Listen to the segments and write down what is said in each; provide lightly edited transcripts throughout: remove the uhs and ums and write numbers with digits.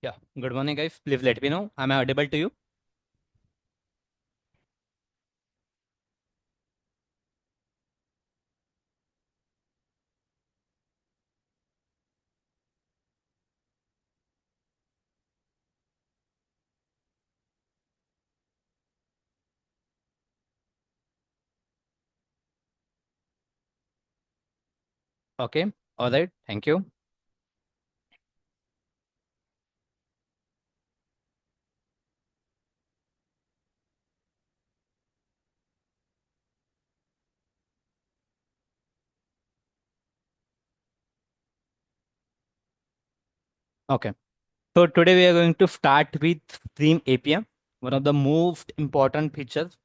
Yeah. Good morning, guys. Please let me know. Am I audible to you? Okay. All right. Thank you. Okay. So today we are going to start with Stream API, one of the most important features.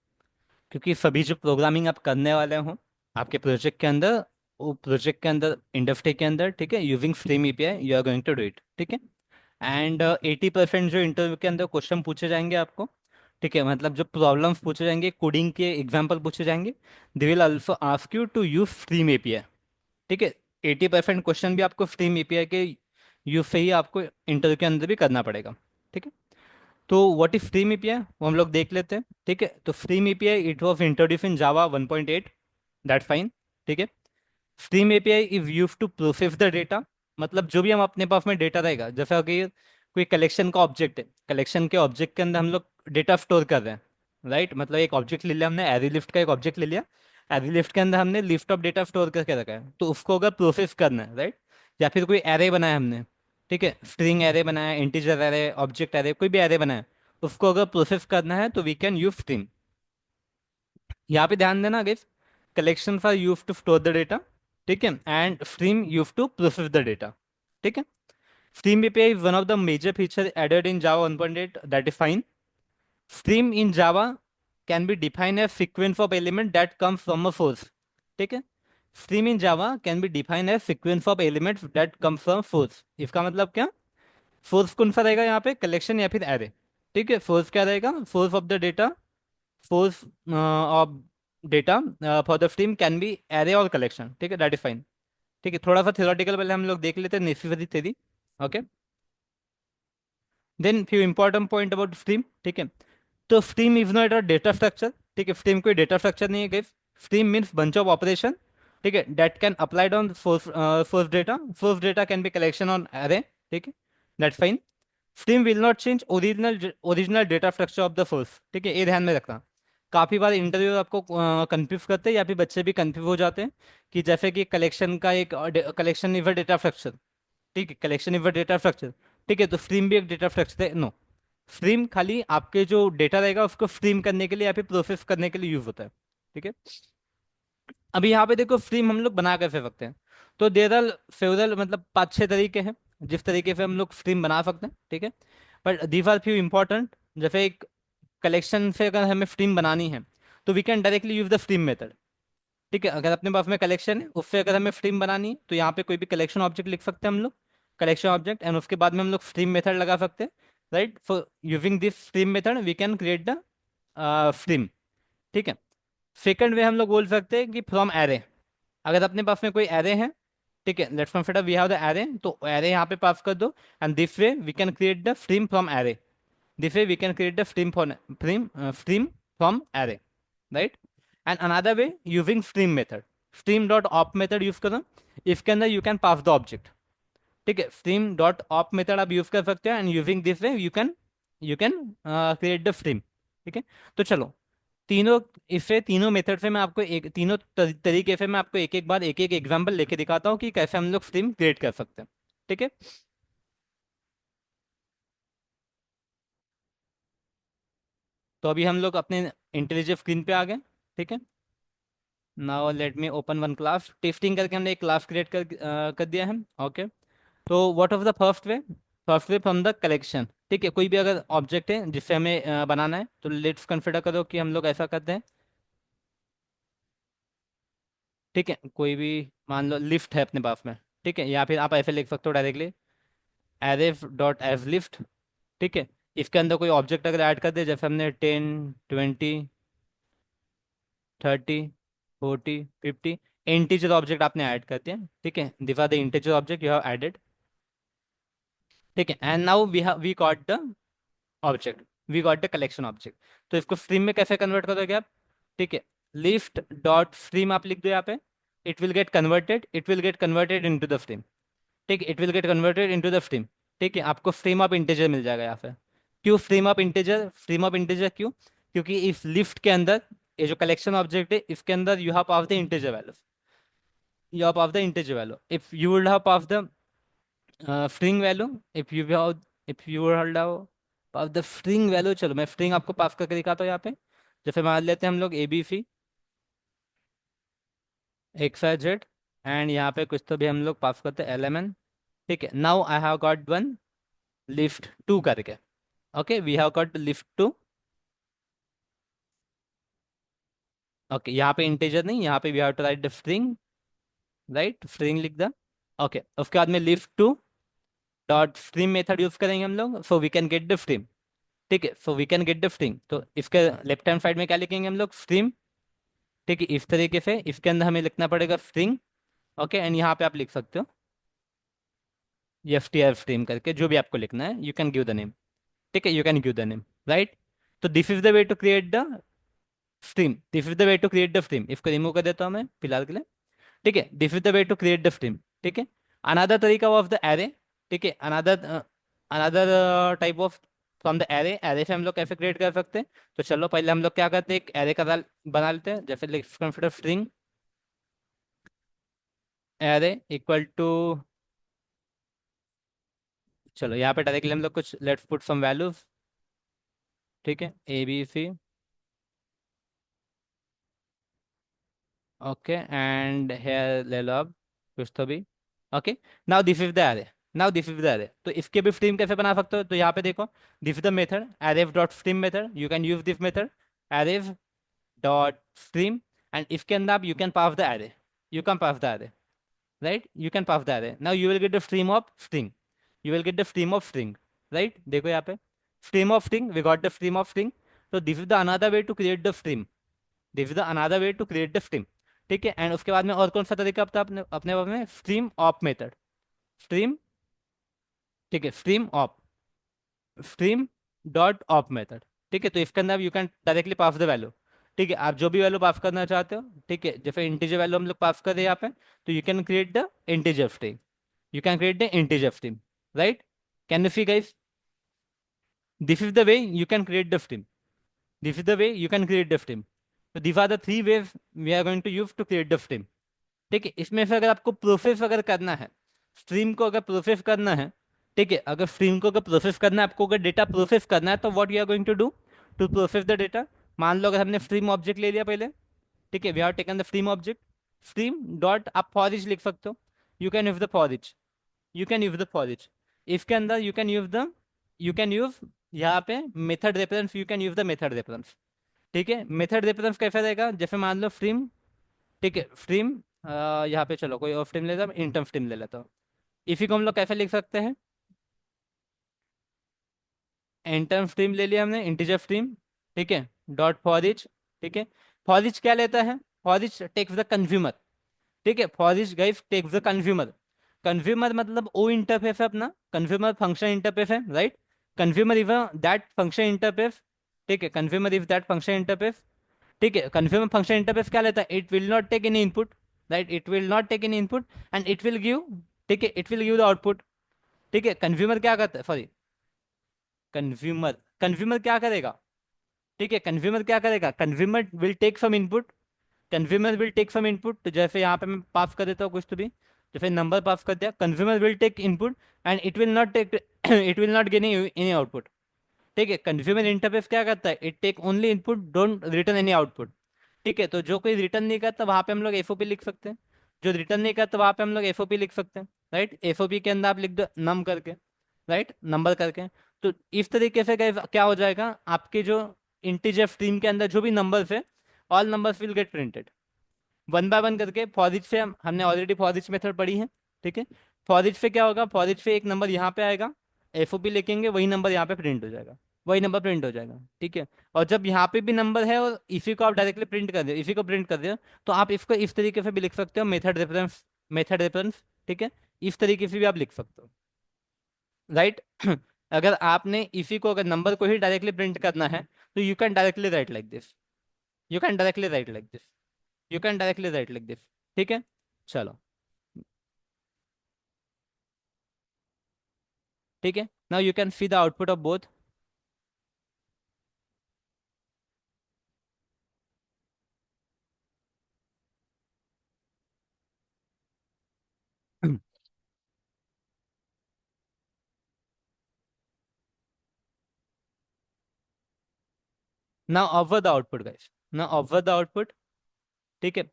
क्योंकि सभी जो programming आप करने वाले हो आपके project के अंदर, वो प्रोजेक्ट के अंदर इंडस्ट्री के अंदर, ठीक है, using stream API you are going to do it, ठीक है। एंड 80% जो इंटरव्यू के अंदर क्वेश्चन पूछे जाएंगे आपको, ठीक है, मतलब जो प्रॉब्लम्स पूछे जाएंगे, कोडिंग के एग्जाम्पल पूछे जाएंगे, they will also ask you to use stream API, ठीक है। 80% क्वेश्चन भी आपको स्ट्रीम एपीआई के यूज से ही आपको इंटरव्यू के अंदर भी करना पड़ेगा, ठीक है। तो व्हाट इज स्ट्रीम एपीआई वो हम लोग देख लेते हैं, ठीक है। तो stream API it was introduce in Java 1.8, that fine, ठीक है। Stream API is use to process the data, मतलब जो भी हम अपने पास में डेटा रहेगा, जैसा कि कोई कलेक्शन का ऑब्जेक्ट है, कलेक्शन के ऑब्जेक्ट के अंदर हम लोग डेटा स्टोर कर रहे हैं, राइट। मतलब एक ऑब्जेक्ट ले लिया हमने, एरी लिफ्ट का एक ऑब्जेक्ट ले लिया, एरी लिफ्ट के अंदर हमने लिस्ट ऑफ डेटा स्टोर करके रखा है, तो उसको अगर प्रोसेस करना है, राइट, या फिर कोई एरे बनाया हमने, ठीक है, स्ट्रिंग एरे बनाया, इंटीजर एरे, ऑब्जेक्ट एरे, कोई भी एरे बनाया, उसको अगर प्रोसेस करना है तो वी कैन यूज स्ट्रीम। यहाँ पे ध्यान देना guys, collection are use to store the data, ठीक है, and stream use to process the data, ठीक है। Stream API is one of the major feature added in Java 1.8, that is fine. Stream in Java can be defined as sequence of element that comes from a source, ठीक है। Stream in Java can be define as sequence of elements that comes from source. इसका मतलब क्या, source कौन सा रहेगा यहाँ पे, कलेक्शन या फिर एरे, ठीक है। सोर्स क्या रहेगा, source of the data, source of data for the stream can be array और कलेक्शन, ठीक है, दैट इज फाइन, ठीक है। थोड़ा सा थ्योरेटिकल पहले हम लोग देख लेते हैं, necessary theory, okay. Then few important point about stream, ठीक है। तो stream is not a data structure, ठीक है, स्ट्रीम कोई डेटा स्ट्रक्चर नहीं है guys. Stream means bunch of operation, ठीक है, that can applied on source data, source data can be collection on array, ठीक है, that's fine. Stream will not change original data structure of the source, ठीक है, ये ध्यान में रखना। काफी बार इंटरव्यू आपको कंफ्यूज करते हैं या फिर बच्चे भी कंफ्यूज हो जाते हैं कि जैसे कि कलेक्शन का एक collection is a data structure, ठीक है, collection is a data structure, ठीक है, तो स्ट्रीम भी एक डेटा स्ट्रक्चर है, नो। स्ट्रीम खाली आपके जो डेटा रहेगा उसको स्ट्रीम करने के लिए या फिर प्रोसेस करने के लिए यूज होता है, ठीक है। अभी यहाँ पे देखो स्ट्रीम हम लोग बना कैसे सकते हैं, तो देर आर सेवरल, मतलब 5-6 तरीके हैं जिस तरीके से हम लोग स्ट्रीम बना सकते हैं, ठीक है। But these are few important, जैसे एक कलेक्शन से अगर हमें स्ट्रीम बनानी है तो we can directly use the stream method, ठीक है। अगर अपने पास में कलेक्शन है उससे अगर हमें स्ट्रीम बनानी है तो यहाँ पे कोई भी कलेक्शन ऑब्जेक्ट लिख सकते हैं हम लोग, कलेक्शन ऑब्जेक्ट, एंड उसके बाद में हम लोग स्ट्रीम मेथड लगा सकते हैं, right. For using this stream method we can create the stream, ठीक है। सेकंड वे हम लोग बोल सकते हैं कि फ्रॉम एरे, अगर अपने पास में कोई एरे है, ठीक है, let's consider we have the array, तो एरे यहाँ पे पास कर दो, and this way we can create the stream from array, this way we can create the stream for stream from array, right. And another way using stream method, stream dot of method use करो, इसके अंदर you can pass the object, ठीक है। Stream dot of method आप use कर सकते हैं, and using this way you can create the stream, ठीक है। तो चलो, तीनों इससे तीनों मेथड से मैं आपको एक तीनों तरीके से मैं आपको एक एक बार एक एक एग्जांपल लेके दिखाता हूँ कि कैसे हम लोग स्ट्रीम क्रिएट कर सकते हैं, ठीक है। तो अभी हम लोग अपने इंटेलिजेंट स्क्रीन पे आ गए, ठीक है। Now let me open one class, testing करके हमने एक क्लास क्रिएट कर दिया है, ओके। तो what of the first way, first way from the collection, ठीक है। कोई भी अगर ऑब्जेक्ट है जिससे हमें बनाना है तो लेट्स कंसिडर करो कि हम लोग ऐसा करते हैं, ठीक है। कोई भी मान लो लिफ्ट है अपने पास में, ठीक है, या फिर आप ऐसे लिख सकते हो डायरेक्टली एरेफ डॉट एज लिफ्ट, ठीक है। इसके अंदर कोई ऑब्जेक्ट अगर ऐड कर दे, जैसे हमने 10, 20, 30, 40, 50 इंटीजर ऑब्जेक्ट आपने ऐड करते हैं, ठीक है, this are the integer object you have added, ठीक है, and now we got the object, we got the collection object. तो इसको स्ट्रीम में कैसे कन्वर्ट करोगे आप? ठीक है, लिस्ट डॉट स्ट्रीम आप लिख दो यहाँ पे, it will get converted into the stream. ठीक है, it will get converted into the stream. ठीक है, आपको स्ट्रीम ऑफ इंटीजर मिल जाएगा यहाँ पे। क्यों stream of integer? Stream of integer क्यों? क्योंकि इस लिस्ट के अंदर, ये जो कलेक्शन ऑब्जेक्ट है इसके अंदर you have pass the integer value, you have of the integer value. If you would have of the string value, if you would have of the string value, चलो मैं string आपको पास करके दिखाता हूँ यहाँ पे। जैसे मान लेते हैं हम लोग ABC XYZ, एंड यहाँ पे कुछ तो भी हम लोग पास करते हैं LMN। ठीक है, now I have got one list two करके। Okay, we have got list two. Okay, यहाँ पे इंटीजर नहीं, यहाँ पे we have to write the string, right, string लिख द। ओके, उसके बाद में list two dot stream method use करेंगे हम लोग, so we can get the stream. ठीक है, so we can get the string. तो इसके लेफ्ट हैंड साइड में क्या लिखेंगे हम लोग? स्ट्रीम। ठीक है, इस तरीके से इसके अंदर हमें लिखना पड़ेगा स्ट्रिंग। ओके, एंड यहाँ पे आप लिख सकते हो एफ टी आर स्ट्रीम करके, जो भी आपको लिखना है you can give the name. ठीक है, you can give the name, right. तो this is the way to create the stream, this is the way to create the stream. इसको रिमूव कर देता हूँ मैं फिलहाल के लिए। ठीक है, this is the way to create the stream. ठीक है, अनदर तरीका ऑफ द एरे। ठीक है, another another type of from the array, array से हम लोग कैसे क्रिएट कर सकते हैं? तो चलो पहले हम लोग क्या करते हैं, एक एरे का बना लेते हैं। जैसे consider string array equal to, चलो यहाँ पे डायरेक्टली हम लोग कुछ लेट्स पुट सम वैल्यूज। ठीक है, ABC। ओके, एंड हेयर ले लो अब कुछ तो भी। Okay, now this is the array, now this is the array. तो इसके भी स्ट्रीम कैसे बना सकते हो? तो यहाँ पे देखो, this is the method arrays dot stream method, you can use this method arrays dot stream, and इसके अंदर आप you can pass the array, you can pass the array, right, you can pass the array. Now you will get the stream of string, you will get the stream of string, right? देखो यहाँ पे stream of string, we got the stream of string. So this is the another way to create the stream, this is the another way to create the stream। ठीक है, and उसके बाद में और कौन सा तरीका था अपने अपने पास में? Stream of method, stream. ठीक है, stream of, stream dot of method. ठीक है, तो इसके अंदर you can directly pass the value. ठीक है, आप जो भी वैल्यू पास करना चाहते हो। ठीक है, जैसे इंटीजर वैल्यू हम लोग पास कर रहे हैं यहाँ पे, तो you can create the integer string, you can create the integer stream, right? Can you see guys, this is the way you can create the stream, this is the way you can create the stream। so these are the three ways we are going to use to create the stream। ठीक है, इसमें से अगर आपको process अगर करना है, stream को अगर प्रोसेस करना है, ठीक है, अगर स्ट्रीम को अगर प्रोसेस करना है, आपको अगर डेटा प्रोसेस करना है, तो what you are going to do to process the data? मान लो अगर हमने स्ट्रीम ऑब्जेक्ट ले लिया पहले, ठीक है, we have taken the stream object, stream dot आप फॉर ईच लिख सकते हो, you can use the for each, you can use the for each. इसके अंदर यू कैन यूज यहाँ पे method reference, you can use the method reference. ठीक है, मेथड रेफरेंस कैसा रहेगा? जैसे मान लो स्ट्रीम, ठीक है, स्ट्रीम यहाँ पे चलो कोई और स्ट्रीम लेता हूँ, इंटम स्ट्रीम ले लेता हूँ। इसी को हम लोग कैसे लिख सकते हैं? इंटम स्ट्रीम ले लिया हमने, इंटीजर स्ट्रीम। ठीक है, डॉट फॉर ईच। ठीक है, फॉर ईच क्या लेता है? For each takes the consumer. ठीक है, for each guys takes the consumer. Consumer मतलब वो इंटरफेस है अपना, कंज्यूमर फंक्शन इंटरफेस है, right. Consumer is that function interface. ठीक है, consumer is that function interface. ठीक है, कंज्यूमर फंक्शन इंटरफेस क्या लेता है? It will not take any input, right, it will not take any input and it will give, ठीक है, it will give the output. ठीक है, कंज्यूमर क्या करता है, सॉरी, कंज्यूमर कंज्यूमर क्या करेगा? ठीक है, कंज्यूमर क्या करेगा? Consumer will take some input, consumer will take some input. तो जैसे यहाँ पे मैं पास कर देता हूँ कुछ तो भी, जैसे नंबर पास कर दिया, consumer will take input and it will not take it will not gain any output. ठीक है, कंज्यूमर इंटरफेस क्या करता है? It take only input, don't return any output. ठीक है, तो जो कोई रिटर्न नहीं करता वहां पे हम लोग एफओपी लिख सकते हैं, जो रिटर्न नहीं करता वहां पे हम लोग एफओपी लिख सकते हैं, राइट। एफओपी के अंदर आप लिख दो नम करके, राइट, नंबर करके। तो इस तरीके से क्या हो जाएगा, आपके जो इंटीजर स्ट्रीम के अंदर जो भी नंबर्स है, all numbers will get printed one by one करके। फॉर ईच से हमने ऑलरेडी फॉर ईच मेथड पढ़ी है। ठीक है, फॉर ईच से क्या होगा? फॉर ईच से एक नंबर यहाँ पे आएगा, एफओपी लिखेंगे, वही नंबर यहाँ पे प्रिंट हो जाएगा, वही नंबर प्रिंट हो जाएगा। ठीक है, और जब यहाँ पे भी नंबर है और इसी को आप डायरेक्टली प्रिंट कर दो, इसी को प्रिंट कर दो, तो आप इसको इस तरीके से भी लिख सकते हो, मेथड रेफरेंस, मेथड रेफरेंस। ठीक है, इस तरीके से भी आप लिख सकते हो। राइट। अगर आपने इसी को, अगर नंबर को ही डायरेक्टली प्रिंट करना है, तो you can directly right like this, you can directly right like this, you can directly right like this. ठीक है, चलो। ठीक है, now you can see the output of both. Now observe the output guys, now observe the output. ठीक है,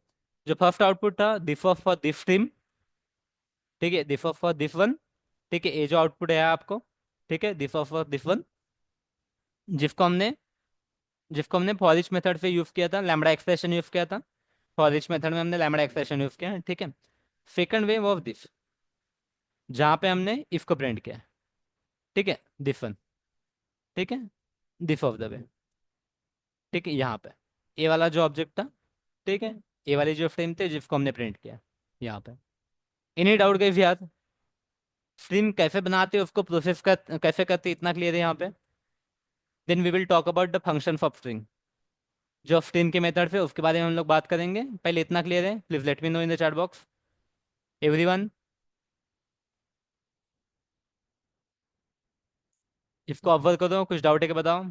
जो first output था this was for this stream. ठीक है, this was for this one. ठीक है, ये जो आउटपुट है आपको, ठीक है, this was for this one, जिसको हमने जिसको हमने फॉर ईच मेथड से यूज किया था, लैम्बडा एक्सप्रेशन यूज किया था। फॉर ईच मेथड में हमने लैम्बडा एक्सप्रेशन यूज किया है। ठीक है, सेकंड वे ऑफ दिस, जहाँ पे हमने इफ को प्रिंट किया है। ठीक है, दिस वन। ठीक है, दिस ऑफ द वे। ठीक है, यहाँ पे ए वाला जो ऑब्जेक्ट था, ठीक है, ए वाली जो फ्रेम थे जिसको हमने प्रिंट किया यहाँ पे। इन्हीं डाउट गई याद, स्ट्रीम कैसे बनाते हैं उसको प्रोसेस कर कैसे करते हैं, इतना क्लियर है यहाँ पे। Then we will talk about the function of string, जो स्ट्रीम के मेथड है उसके बारे में हम लोग बात करेंगे। पहले इतना क्लियर है, please let me know in the chat box everyone. इसको ऑब्जर्व करो, कुछ डाउट है कि बताओ,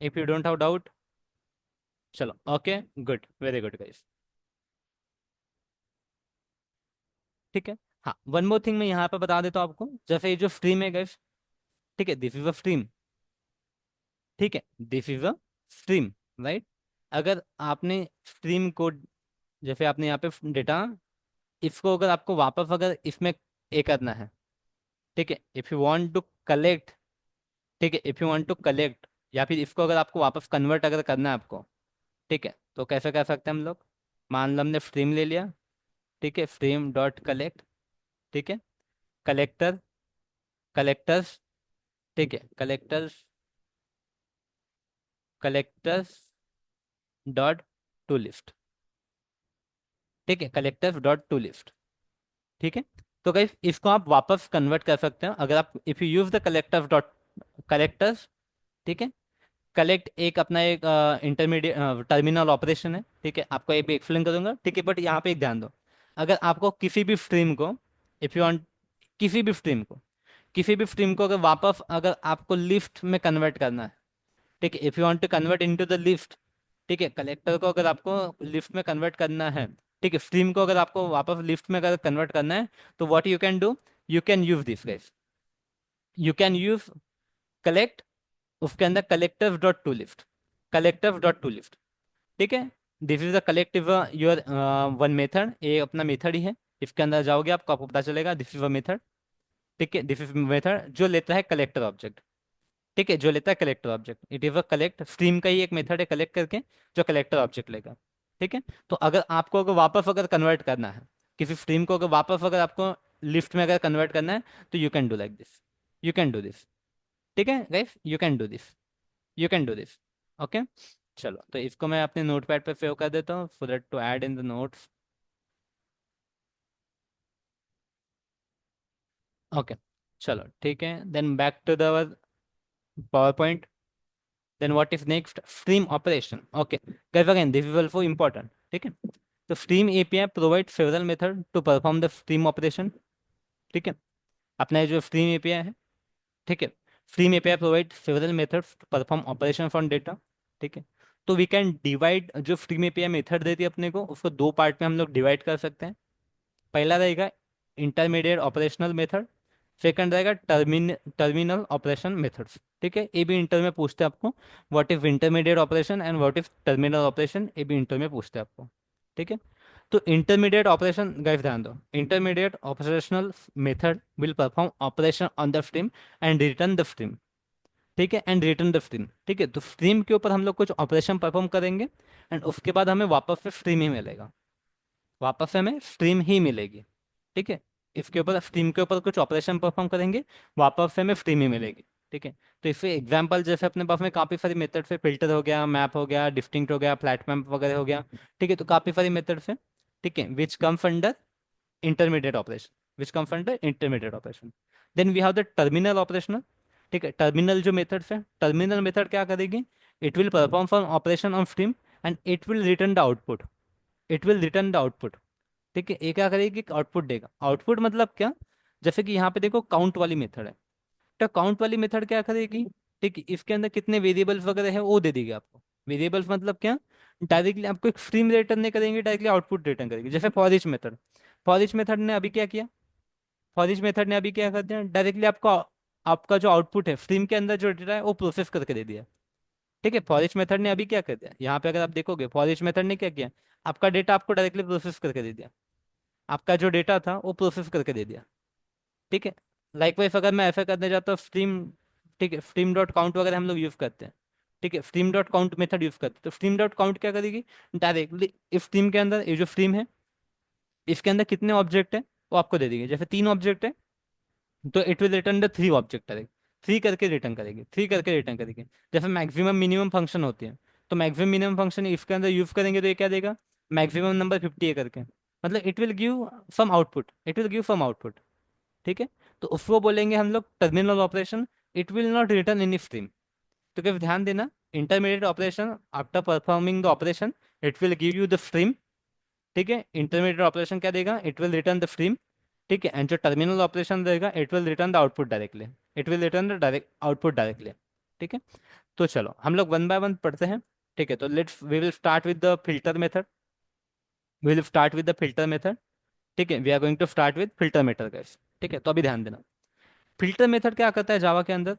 if you don't have doubt. चलो, okay, good, very good guys. ठीक है, हाँ, वन मोर थिंग मैं यहाँ पे बता देता हूँ आपको, जैसे ये जो स्ट्रीम है गाइस, ठीक है, दिस इज अ स्ट्रीम। ठीक है, this is a stream, right. अगर आपने स्ट्रीम को, जैसे आपने यहाँ पे डेटा, इसको अगर आपको वापस अगर इसमें ए करना है, ठीक है, if you want to collect, ठीक है, if you want to collect, या फिर इसको अगर आपको वापस कन्वर्ट अगर करना है आपको, ठीक है, तो कैसे कर सकते हैं हम लोग। मान लो हमने स्ट्रीम ले लिया, ठीक है, स्ट्रीम डॉट कलेक्ट। ठीक है, कलेक्टर, कलेक्टर्स, ठीक है, collectors, collectors dot to list. ठीक है, कलेक्टर्स डॉट टू लिस्ट। ठीक है, तो गाइस इसको आप वापस कन्वर्ट कर सकते हैं अगर आप, if you use the collectors dot collectors. ठीक है, कलेक्ट एक अपना एक इंटरमीडिएट टर्मिनल ऑपरेशन है। ठीक है, आपको ये भी एक्सप्लेन करूंगा। ठीक है, बट यहाँ पे एक ध्यान दो, अगर आपको किसी भी स्ट्रीम को, इफ यू वांट, किसी भी स्ट्रीम को, किसी भी स्ट्रीम को अगर वापस अगर आपको लिस्ट में कन्वर्ट करना है, ठीक है, if you want to convert into the list, ठीक है, कलेक्टर को अगर आपको लिस्ट में कन्वर्ट करना है, ठीक है, स्ट्रीम को अगर आपको वापस लिस्ट में अगर कन्वर्ट करना है, तो what you can do, you can use this guys, you can use collect, उसके अंदर collectors dot to list, collectors dot to list. ठीक है, this is the collective your one method, ये अपना मेथड ही है। इसके अंदर जाओगे आपको पता चलेगा दिस इज अ मेथड। ठीक है, दिस इज मेथड जो लेता है कलेक्टर ऑब्जेक्ट। ठीक है, जो लेता है collector object, it is a collect, stream का ही एक मेथड है कलेक्ट करके, जो कलेक्टर ऑब्जेक्ट लेगा। ठीक है, तो अगर आपको अगर वापस अगर कन्वर्ट करना है, किसी स्ट्रीम को अगर वापस अगर आपको लिस्ट में अगर कन्वर्ट करना है, तो you can do like this, you can do this. ठीक है guys, you can do this, you can do this. Okay, चलो, तो इसको मैं अपने नोटपैड पे सेव कर देता हूँ so that to add in the notes. Okay, चलो, ठीक है, then back to the PowerPoint. Then what is next, stream operation. Okay guys, again this is also important. ठीक है, तो stream API provide several method to perform the stream operation. ठीक है, अपना ये जो स्ट्रीम एपीआई है, ठीक है, stream API provide several methods to perform operation from data. ठीक है, तो वी कैन डिवाइड, जो स्ट्रीम एपीआई मेथड देती है अपने को, उसको दो पार्ट में हम लोग डिवाइड कर सकते हैं। पहला रहेगा इंटरमीडिएट ऑपरेशनल मेथड, सेकंड रहेगा टर्मिनल ऑपरेशन मेथड्स। ठीक है, ये भी इंटर में पूछते हैं आपको, what is intermediate operation and what is terminal operation, ये भी इंटर में पूछते हैं आपको। ठीक है, तो इंटरमीडिएट ऑपरेशन गाइस ध्यान दो, intermediate operational method will perform operation on the stream and return the stream. ठीक है, एंड रिटर्न द स्ट्रीम। ठीक है, तो स्ट्रीम के ऊपर हम लोग कुछ ऑपरेशन परफॉर्म करेंगे, एंड उसके बाद हमें वापस से स्ट्रीम ही मिलेगा, वापस से हमें स्ट्रीम ही मिलेगी। ठीक है, इसके ऊपर स्ट्रीम के ऊपर कुछ ऑपरेशन परफॉर्म करेंगे, वापस से हमें स्ट्रीम ही मिलेगी। ठीक है, तो इससे एग्जांपल जैसे अपने पास में काफ़ी सारी मेथड से, फिल्टर हो गया, मैप हो गया, डिस्टिंक्ट हो गया, फ्लैट मैप वगैरह हो गया। ठीक है, तो काफ़ी सारी मेथड से, ठीक है, which comes under intermediate operation. Which comes under intermediate operation. Then we have the terminal operational. ठीक है, टर्मिनल जो मेथड्स है, टर्मिनल मेथड क्या करेगी, it will perform for operation on stream and it will return the output, it will return the output. ठीक है, ये क्या करेगी, आउटपुट देगा। आउटपुट मतलब क्या, जैसे कि यहाँ पे देखो काउंट वाली मेथड है, तो काउंट वाली मेथड क्या करेगी, ठीक है, इसके अंदर कितने वेरिएबल्स वगैरह है वो दे देगी आपको। वेरिएबल्स मतलब क्या, डायरेक्टली आपको एक स्ट्रीम रिटर्न नहीं करेंगे, डायरेक्टली आउटपुट रिटर्न करेगी। जैसे for each method, for each method ने अभी क्या किया, फॉर ईच मेथड ने अभी क्या कर दिया, डायरेक्टली आपको आपका जो आउटपुट है स्ट्रीम के अंदर जो डेटा है वो प्रोसेस करके दे दिया। ठीक है, फॉर ईच मेथड ने अभी क्या कर दिया, यहाँ पे अगर आप देखोगे फॉर ईच मेथड ने क्या किया, आपका डेटा आपको डायरेक्टली प्रोसेस करके दे दिया, आपका जो डेटा था वो प्रोसेस करके दे दिया। ठीक है, लाइकवाइज अगर मैं ऐसा करने जाता हूँ स्ट्रीम, ठीक है, स्ट्रीम डॉट काउंट वगैरह हम लोग यूज़ करते हैं। ठीक है, stream dot count method use करते हैं, तो स्ट्रीम डॉट काउंट क्या करेगी, डायरेक्टली इस स्ट्रीम के अंदर ये जो स्ट्रीम है इसके अंदर कितने ऑब्जेक्ट है वो आपको दे देगी। जैसे 3 ऑब्जेक्ट है तो it will return the 3 object करेगी, 3 करके रिटर्न करेगी। जैसे मैक्सिमम मिनिमम फंक्शन होती है, तो मैक्सिमम मिनिमम फंक्शन इसके अंदर यूज करेंगे तो ये क्या देगा, मैक्सिमम नंबर 50 है करके, मतलब it will give some output, it will give some output. ठीक है, तो उसको बोलेंगे हम लोग terminal operation, it will not return any stream. तो क्या ध्यान देना, intermediate operation after performing the operation it will give you the stream. ठीक है, इंटरमीडिएट ऑपरेशन क्या देगा, it will return the stream. ठीक है, एंड जो टर्मिनल ऑपरेशन देगा it will return the output directly, it will return the direct output directly. ठीक है, तो चलो हम लोग वन बाय वन पढ़ते हैं। ठीक है, तो let's we will start with the filter method, we will start with the filter method. ठीक है, we are going to start with filter method guys. ठीक है, तो अभी ध्यान देना, फिल्टर मेथड क्या करता है जावा के अंदर।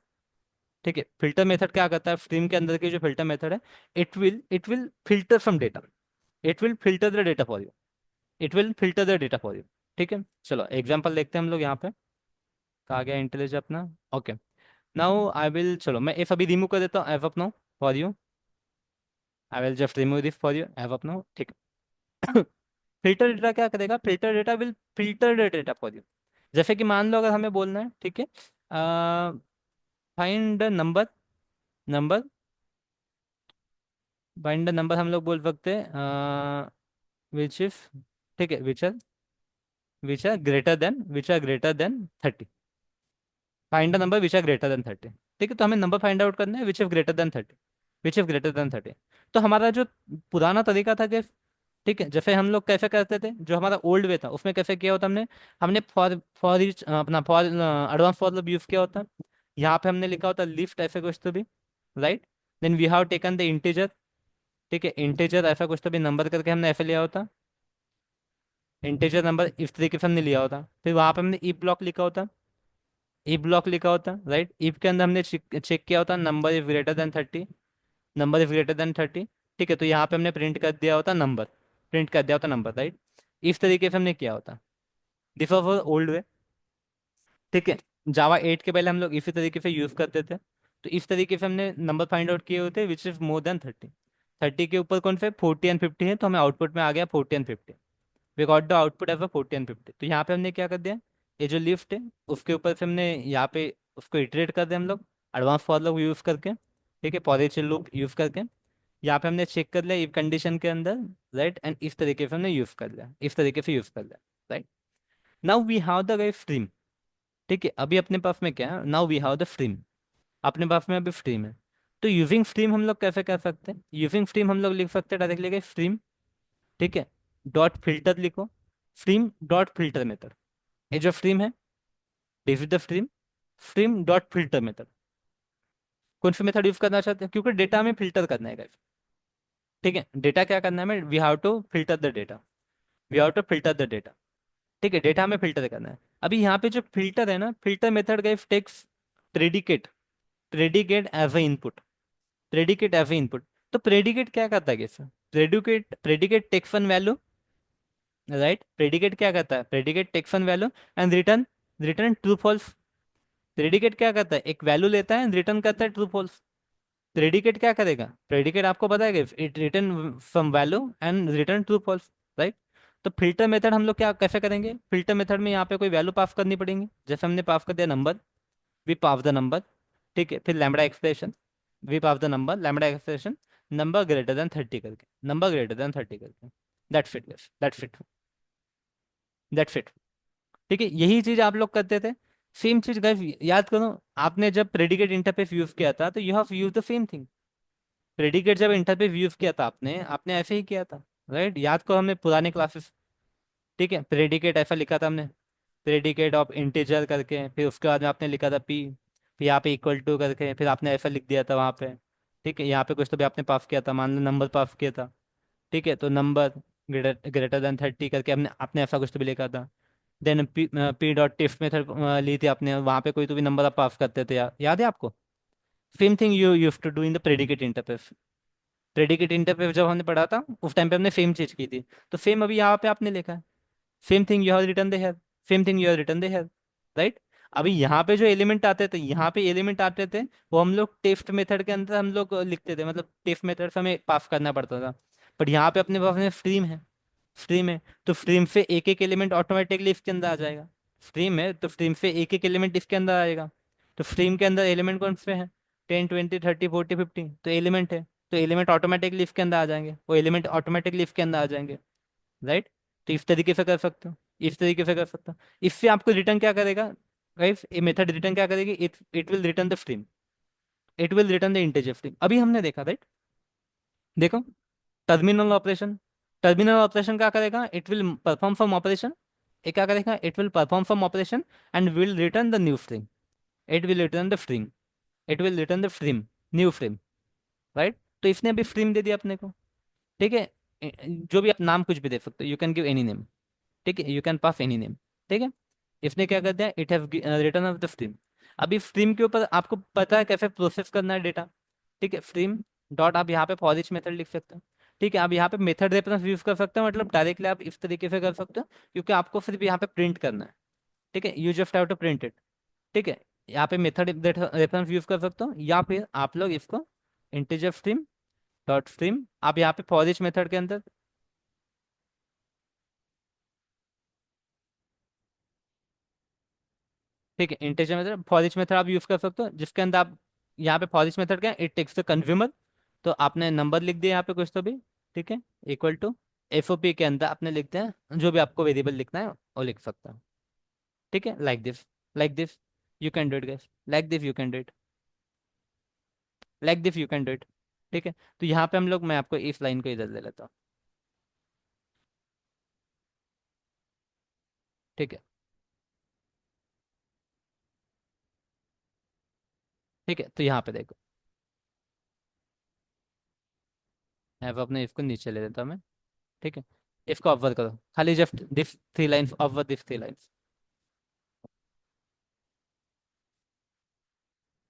ठीक है, फिल्टर मेथड क्या करता है, स्ट्रीम के अंदर की जो फिल्टर मेथड है, it will filter from data, it will filter the data for you, it will filter the data for you. ठीक है, चलो एग्जांपल देखते हैं हम लोग यहाँ पे, कहा गया इंटेलिज अपना। ओके, नाउ आई विल, चलो मैं इफ अभी रिमूव कर देता हूँ एफ अपना for you, I will just remove this for U F अपना। ठीक है, फिल्टर डेटा क्या करेगा, filter data will filter the data for you. जैसे कि मान लो अगर हमें बोलना है, ठीक है, find number, number find number हम लोग बोल सकते हैं विच इज, ठीक है, which are greater than 30, find the number which are greater than 30। ठीक है, तो हमें नंबर फाइंड आउट करना है which is greater than 30, which is greater than 30। तो हमारा जो पुराना तरीका था कि, ठीक है, जैसे हम लोग कैसे करते थे, जो हमारा ओल्ड वे था उसमें कैसे किया होता हमने, हमने फॉर फॉर ईच अपना for advance for loop use किया होता। यहाँ पे हमने लिखा होता लिस्ट ऐसे कुछ तो भी, right, then we have taken the integer. ठीक है, इंटीजर ऐसा कुछ तो भी नंबर करके हमने ऐसे लिया होता, इंटीजर नंबर इस तरीके से हमने लिया होता। फिर वहां पे हमने ई ब्लॉक लिखा होता, ई ब्लॉक लिखा होता, राइट, इफ के अंदर हमने चेक किया होता number is greater than 30, number is greater than 30। ठीक है, तो यहाँ पे हमने प्रिंट कर दिया होता नंबर, प्रिंट कर दिया होता नंबर, राइट, इस तरीके से हमने किया होता। दिस वॉज ओल्ड वे। ठीक है, जावा 8 के पहले हम लोग इसी तरीके से यूज करते थे, तो इस तरीके से हमने नंबर फाइंड आउट किए होते विच इज मोर देन 30। 30 के ऊपर कौन से 40 एंड 50 है, तो हमें आउटपुट में आ गया 40 and 50, we got the output as 40 and 50। तो यहाँ पे हमने क्या कर दिया, ये जो लिस्ट है उसके ऊपर से हमने यहाँ पे उसको इटरेट कर दिया हम लोग एडवांस फॉर लूप यूज करके। ठीक है, फॉर लूप यूज करके यहाँ पे हमने चेक कर लिया इफ कंडीशन के अंदर, राइट, एंड इस तरीके से हमने यूज कर लिया, इस तरीके से यूज कर लिया, right. Now we have the guys stream. ठीक है, अभी अपने पास में क्या है, now we have the stream, अपने पास में अभी स्ट्रीम है। तो यूजिंग स्ट्रीम हम लोग कैसे कर सकते हैं, यूजिंग स्ट्रीम हम लोग लिख सकते हैं डायरेक्टली स्ट्रीम, ठीक है, डॉट फिल्टर लिखो, स्ट्रीम डॉट फिल्टर मेथड, ये जो स्ट्रीम है this is the stream, stream dot filter method. कौन सी मेथड यूज करना चाहते हैं, क्योंकि डेटा में फिल्टर करना है guys। ठीक है, डेटा क्या करना है, हमें we have to filter the data, we have to filter the data. ठीक है, डेटा हमें फिल्टर करना है। अभी यहाँ पे जो फिल्टर है ना, filter method guys takes predicate, predicate as a input, predicate as a input. तो प्रेडिकेट क्या करता है कैसे, predicate takes one value, right, predicate क्या करता है, predicate takes one value and return, return true false. Predicate क्या करता है, एक वैल्यू लेता है एंड रिटर्न करता है ट्रू फॉल्स। प्रेडिकेट क्या करेगा, प्रेडिकेट आपको पता है कि it return some value and return true false, right. तो फिल्टर मेथड हम लोग क्या कैसे करेंगे, फिल्टर मेथड में यहाँ पे कोई वैल्यू पास करनी पड़ेगी, जैसे हमने पास कर दिया number, we pass the number. ठीक है, फिर lambda expression, we pass the number, lambda expression, number greater than 30 करके, नंबर ग्रेटर देन 30 करके, that's it, that's it, that's it. ठीक है, यही चीज आप लोग करते थे। सेम चीज गाइस याद करो, आपने जब प्रेडिकेट इंटरफेस यूज किया था तो you have use the same thing. Predicate जब इंटरफेस यूज किया था आपने आपने ऐसे ही किया था। राइट, याद करो हमने पुराने क्लासेस। ठीक है, प्रेडिकेट ऐसा लिखा था हमने, प्रेडिकेट ऑफ इंटीजर करके, फिर उसके बाद में आपने लिखा था पी, फिर यहाँ पे इक्वल टू करके, फिर आपने ऐसा लिख दिया था वहाँ पे। ठीक है, यहाँ पे कुछ तो भी आपने पास किया था, मान लो नंबर पास किया था। ठीक है, तो नंबर ग्रेटर देन 30 करके हमने आपने ऐसा कुछ तो भी लिखा था। Then p dot tiff method ली थी आपने, वहाँ पे कोई तो भी नंबर आप पास करते थे, याद है आपको? Same thing you use to do in the predicate interface. Predicate interface जब हमने पढ़ा था उस टाइम पे हमने सेम चीज की थी। तो सेम अभी यहाँ पे आपने लिखा है, same thing you have written the here, same thing you have written the here. Right, अभी यहाँ पे जो एलिमेंट आते थे, यहाँ पे एलिमेंट आते थे, वो हम लोग टेस्ट मेथड के अंदर हम लोग लिखते थे, मतलब टेस्ट मेथड से हमें पास करना पड़ता था। बट यहाँ पे अपने पास में स्ट्रीम है, स्ट्रीम है तो स्ट्रीम से एक एक एलिमेंट ऑटोमेटिकली इसके अंदर आ जाएगा। स्ट्रीम है तो स्ट्रीम से एक एक एलिमेंट इसके अंदर आएगा। तो स्ट्रीम के अंदर एलिमेंट कौन से हैं? 10 20 30 40 50, तो एलिमेंट है, तो एलिमेंट ऑटोमेटिकली इसके अंदर आ जाएंगे, वो एलिमेंट ऑटोमेटिकली इसके अंदर आ जाएंगे। राइट, तो इस तरीके से कर सकते हो, इस तरीके से कर सकते हो। इससे आपको रिटर्न क्या करेगा गाइस, ये मेथड रिटर्न क्या करेगी, it it will return the stream, it will return the integer stream. अभी हमने देखा राइट, देखो टर्मिनल ऑपरेशन, टर्मिनल ऑपरेशन क्या करेगा, it will perform from operation, ये क्या करेगा, it will perform from operation and will return the new string, it will return the string, it will return the stream, new stream. Right, तो इसने अभी stream दे दिया अपने को। ठीक है, जो भी आप नाम कुछ भी दे सकते हो, you can give any name. ठीक है, you can pass any name. ठीक है, इसने क्या कर दिया, it have return of the stream. अभी स्ट्रीम के ऊपर आपको पता है कैसे प्रोसेस करना है डेटा। ठीक है, स्ट्रीम डॉट आप यहाँ पे फॉर ईच मेथड लिख सकते हो। ठीक है, आप यहाँ पे मेथड रेफरेंस यूज कर सकते हो, मतलब डायरेक्टली आप इस तरीके से कर सकते हो, क्योंकि आपको सिर्फ यहाँ पे प्रिंट करना है। ठीक है, you just have to print it. ठीक है, यहाँ पे मेथड रेफरेंस यूज कर सकते हो, या फिर आप लोग इसको इंटीजर स्ट्रीम डॉट स्ट्रीम आप यहाँ पे फॉर ईच मेथड के अंदर। ठीक है, integer method for each method आप यूज कर सकते हो, जिसके अंदर आप यहाँ पे फॉर ईच मेथड क्या है, इट टेक्स द कंज्यूमर, तो आपने नंबर लिख दिया यहाँ पे कुछ तो भी। ठीक है, इक्वल टू एफओपी के अंदर आपने लिखते हैं जो भी आपको वेरिएबल लिखना है वो लिख सकता है। ठीक है, like this you can do it guys, like this you can do it, like this you can do it. ठीक है, तो यहाँ पे हम लोग, मैं आपको इस लाइन को इधर ले लेता हूँ। ठीक है, ठीक है, तो यहाँ पे देखो, यहाँ पे अपने इसको नीचे ले लेता हूँ मैं। ठीक है, इसको ऑब्जर्व करो, खाली just this 3 lines, observe this 3 lines.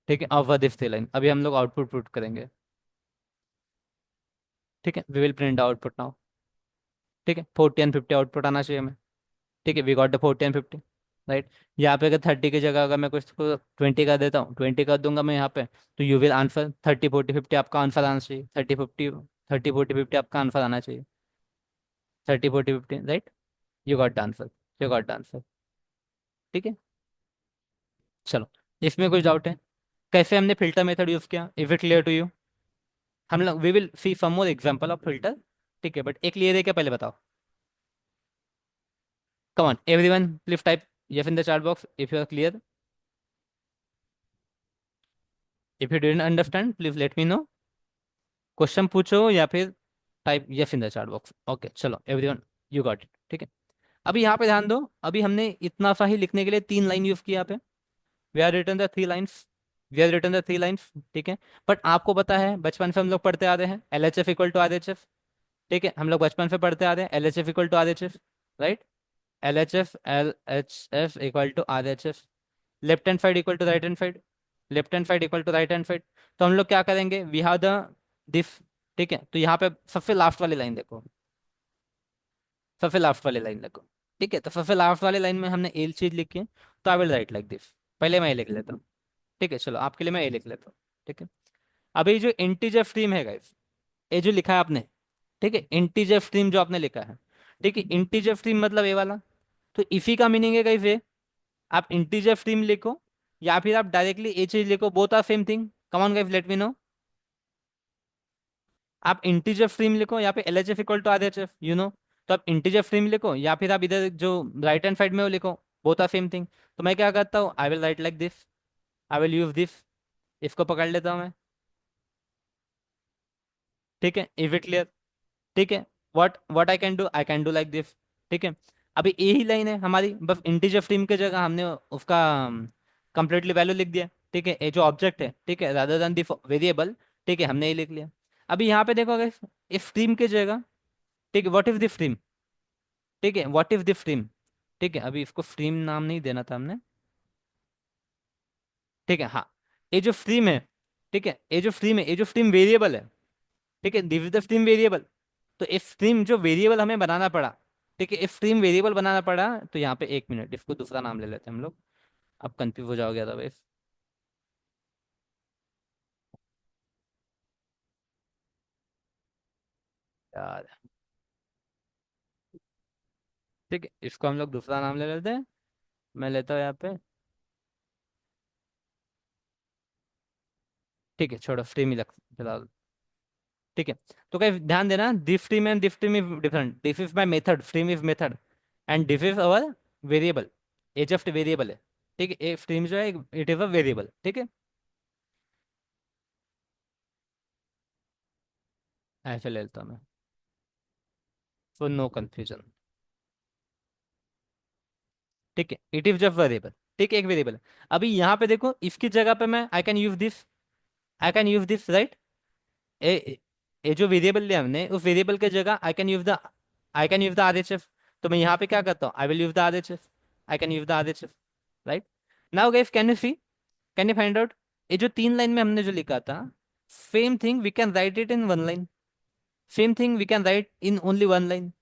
ठीक है, ऑब्जर्व दिस 3 लाइन, अभी हम लोग आउटपुट पुट करेंगे। ठीक है, we will print output now. ठीक है, 40 और 50 आउटपुट आना चाहिए हमें। ठीक है, वी गॉट द 40 और 50। राइट, यहाँ पे अगर 30 की जगह अगर मैं कुछ 20 कर देता हूँ, 20 कर दूंगा मैं यहाँ पे, तो यू विल आंसर 30 40 50 आपका आंसर आना चाहिए, 30 50, 30 40 50 आपका आंसर आना चाहिए, 30 40 50। Right, you got the answer, you got the answer. ठीक है, चलो, इसमें कुछ डाउट है कैसे हमने फिल्टर मेथड यूज किया, is it clear to you? हम लोग we will see some more example of filter. ठीक है, बट एक क्लियर है क्या पहले बताओ? Come on, everyone, please type yes in the chat box if you are clear. If you didn't understand, please let me know. Question पूछो या फिर type yes in the chat box. Okay, चलो everyone, you got it. ठीक है, अभी यहाँ पे ध्यान दो, अभी हमने इतना सा ही लिखने के लिए 3 लाइन यूज किया यहाँ पे। We are return the 3 lines, we are return the 3 lines. ठीक है, बट आपको पता है बचपन से हम लोग पढ़ते आ रहे हैं L H F equal to R H F. ठीक है, हम लोग बचपन से पढ़ते आ रहे हैं L H F equal to R H F. Right, L H F equal to R H F, left hand side equal to right hand side, left hand side equal to right hand side. तो हम लोग क्या करेंगे, we have the this. ठीक है, तो यहाँ पे सबसे लास्ट वाली लाइन देखो, सबसे लास्ट वाली लाइन देखो। ठीक है, तो सबसे लास्ट वाली लाइन में हमने एल चीज लिखी है, तो I will write like this. पहले मैं ए लिख लेता हूँ। ठीक है, चलो आपके लिए मैं ए लिख लेता हूँ। ठीक है, अभी जो इंटीजर स्ट्रीम है गाइस, ये जो लिखा है आपने, ठीक है, इंटीजर स्ट्रीम जो आपने लिखा है, ठीक है, इंटीजर स्ट्रीम मतलब ये वाला, तो इसी का मीनिंग है गाइस ये। आप इंटीजर स्ट्रीम लिखो या फिर आप डायरेक्टली ये चीज लिखो, both are same thing. Come on guys, let me know. आप इंटीजर स्ट्रीम लिखो या फिर L H F equal to R H F, you know. तो आप इंटीजर स्ट्रीम लिखो या फिर आप इधर जो राइट हैंड साइड में वो लिखो, बोथ आर सेम थिंग। तो मैं क्या करता हूँ, I will write like this, I will use this, इसको पकड़ लेता हूँ मैं। ठीक है, इज इट क्लियर? ठीक है, what what I can do like this. ठीक है, अभी यही लाइन है हमारी, बस इंटीजर स्ट्रीम की जगह हमने उसका कंप्लीटली वैल्यू लिख दिया। ठीक है, ये जो ऑब्जेक्ट है, ठीक है, रादर देन द वेरिएबल, ठीक है, हमने ये लिख लिया। अभी यहाँ पे देखो, अगर इस स्ट्रीम की जगह, ठीक है, व्हाट इज द स्ट्रीम, ठीक है, व्हाट इज द स्ट्रीम, ठीक है, अभी इसको स्ट्रीम नाम नहीं देना था हमने। ठीक है, हाँ, ये जो स्ट्रीम है, ठीक है, ये जो स्ट्रीम है, ये जो स्ट्रीम वेरिएबल है, ठीक है, this is the stream variable. तो इफ स्ट्रीम जो वेरिएबल हमें बनाना पड़ा, ठीक है, इफ स्ट्रीम वेरिएबल बनाना पड़ा, तो यहाँ पे एक मिनट, इसको दूसरा नाम ले लेते हैं हम लोग। अब कंफ्यूज हो जाओगे अदरवाइज। यार, ठीक है, इसको हम लोग दूसरा नाम ले लेते हैं। मैं लेता हूँ यहाँ पे, ठीक है, छोड़ो, स्ट्रीम ही लग फिलहाल। ठीक है, तो क्या ध्यान देना, this stream and this stream is different, this is my method, stream is method, and this is our variable, ये जस्ट वेरिएबल है। ठीक है, एक स्ट्रीम जो है, इट इज अ वेरिएबल। ठीक है, ऐसे ले लेता हूँ मैं, सो नो कंफ्यूजन। ठीक है, इट इज जस्ट वेरिएबल। ठीक है, एक वेरिएबल है। अभी यहाँ पे देखो, इसकी जगह पे मैं I can use this, I can use this, right? ए ये जो वेरिएबल लिया हमने, उस वेरिएबल की जगह I can use the RHF. तो मैं यहाँ पे क्या करता हूँ, I will use the RHF, I can use the RHF, right? Now guys, can you see, can you find out, ये जो 3 लाइन में हमने जो लिखा था, same thing we can write it in 1 line, same thing we can write in only 1 line.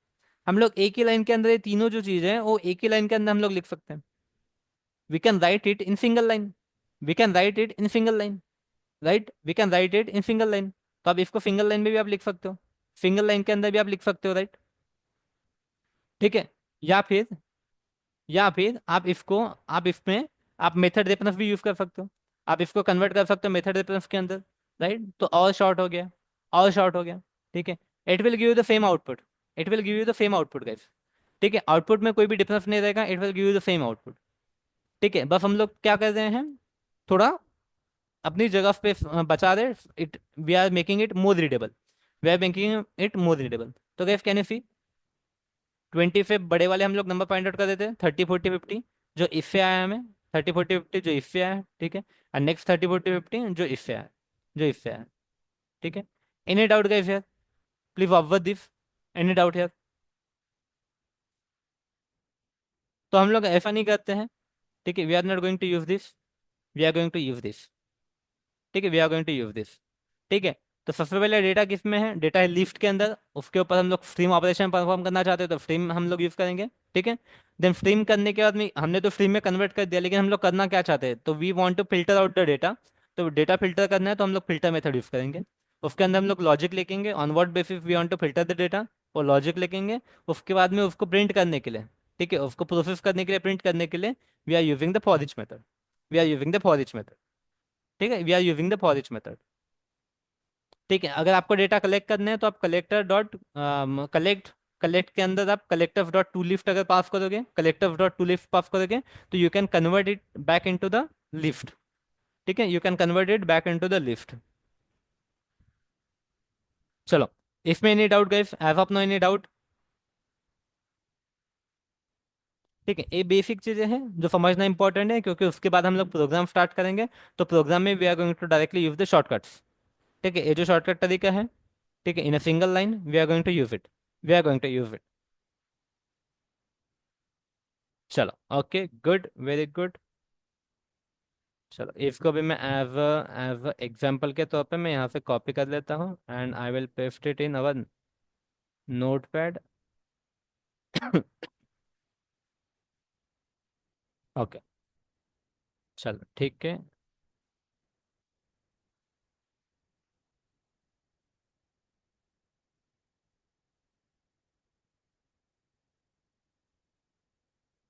हम लोग एक ही लाइन के अंदर ये तीनों जो चीजें हैं, वो एक ही लाइन के अंदर हम लोग लिख सकते हैं। We can write it in single line, we can write it in single line, right, we can write it in single line. तो आप इसको सिंगल लाइन में भी आप लिख सकते हो, सिंगल लाइन के अंदर भी आप लिख सकते हो, राइट? ठीक है, या फिर आप इसको, आप इसमें आप मेथड रेफरेंस भी यूज कर सकते हो, आप इसको कन्वर्ट कर सकते हो मेथड रेफरेंस के अंदर, राइट? तो और शॉर्ट हो गया, और शॉर्ट हो गया। ठीक है, it will give you the same output, it will give you the same output guys. ठीक है, आउटपुट में कोई भी डिफरेंस नहीं रहेगा, it will give you the same output. ठीक है, बस हम लोग क्या कर रहे हैं, थोड़ा अपनी जगह पे बचा रहे, it we are making it more readable, we are making it more readable. तो गाइस, कैन यू सी, 20 पे बड़े वाले हम लोग नंबर पॉइंट आउट कर देते हैं, 30 40 50 जो इससे आया हमें, 30 40 50 जो इससे आया है, ठीक है, और नेक्स्ट 30 40 50 जो इससे आया, जो इससे आया। ठीक है, any doubt guys here? Please observe this, any doubt here? तो हम लोग ऐसा नहीं करते हैं, ठीक है, we are not going to use this, we are going to use this. ठीक है, we are going to use this. ठीक है, तो सबसे पहले डेटा किस में है, डेटा है लिस्ट के अंदर, उसके ऊपर हम लोग स्ट्रीम ऑपरेशन परफॉर्म करना चाहते हैं, तो स्ट्रीम हम लोग यूज करेंगे। ठीक है, देन स्ट्रीम करने के बाद में हमने तो स्ट्रीम में कन्वर्ट कर दिया, लेकिन हम लोग करना क्या चाहते हैं, तो we want to filter out the data. तो डेटा फिल्टर करना है, तो हम लोग फिल्टर मेथड यूज करेंगे। उसके अंदर हम लोग लॉजिक लिखेंगे, on what basis we want to filter the data, और लॉजिक लिखेंगे। उसके बाद में उसको प्रिंट करने के लिए, ठीक है, उसको प्रोसेस करने के लिए, प्रिंट करने के लिए, we are using the for each method, we are using the for each method. ठीक है, we are using the for each method. ठीक है, अगर आपको डेटा कलेक्ट करना है, तो आप कलेक्टर डॉट कलेक्ट, कलेक्ट के अंदर आप कलेक्टर डॉट टू लिस्ट अगर पास करोगे, कलेक्टर डॉट टू लिस्ट पास करोगे, तो you can convert it back into the list. ठीक है, you can convert it back into the list. चलो, इसमें एनी डाउट गाइस, हैव आप नो एनी डाउट? ठीक है, ये बेसिक चीजें हैं जो समझना इंपॉर्टेंट है, क्योंकि उसके बाद हम लोग प्रोग्राम स्टार्ट करेंगे। तो प्रोग्राम में we are going to directly use the shortcuts. ठीक है, ये जो शॉर्टकट तरीका है, ठीक है, in a single line we are going to use it, we are going to use it. चलो, ओके, गुड, वेरी गुड। चलो, इसको भी मैं एज एग्जाम्पल के तौर पे मैं यहाँ से कॉपी कर लेता हूँ, and I will paste it in our note pad. Okay, चलो, ठीक है।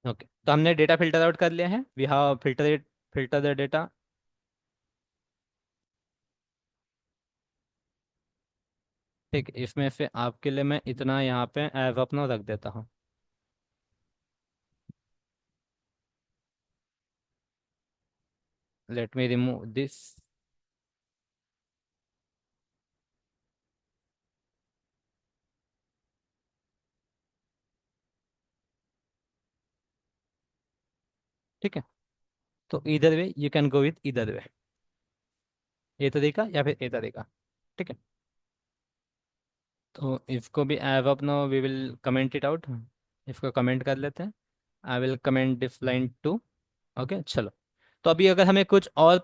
ओके, तो हमने डेटा फिल्टर आउट कर लिया है, we have filter it, filter the data. ठीक है, इसमें से आपके लिए मैं इतना यहाँ पे एज अपना रख देता हूँ। Let me remove this. ठीक है, तो इधर way you can go with इधर वे, ये तरीका या फिर ये तरीका। ठीक है, तो इसको भी as of now we will comment it out, इसको कमेंट कर लेते हैं। I will comment this line too. Okay चलो, तो अभी अगर हमें कुछ और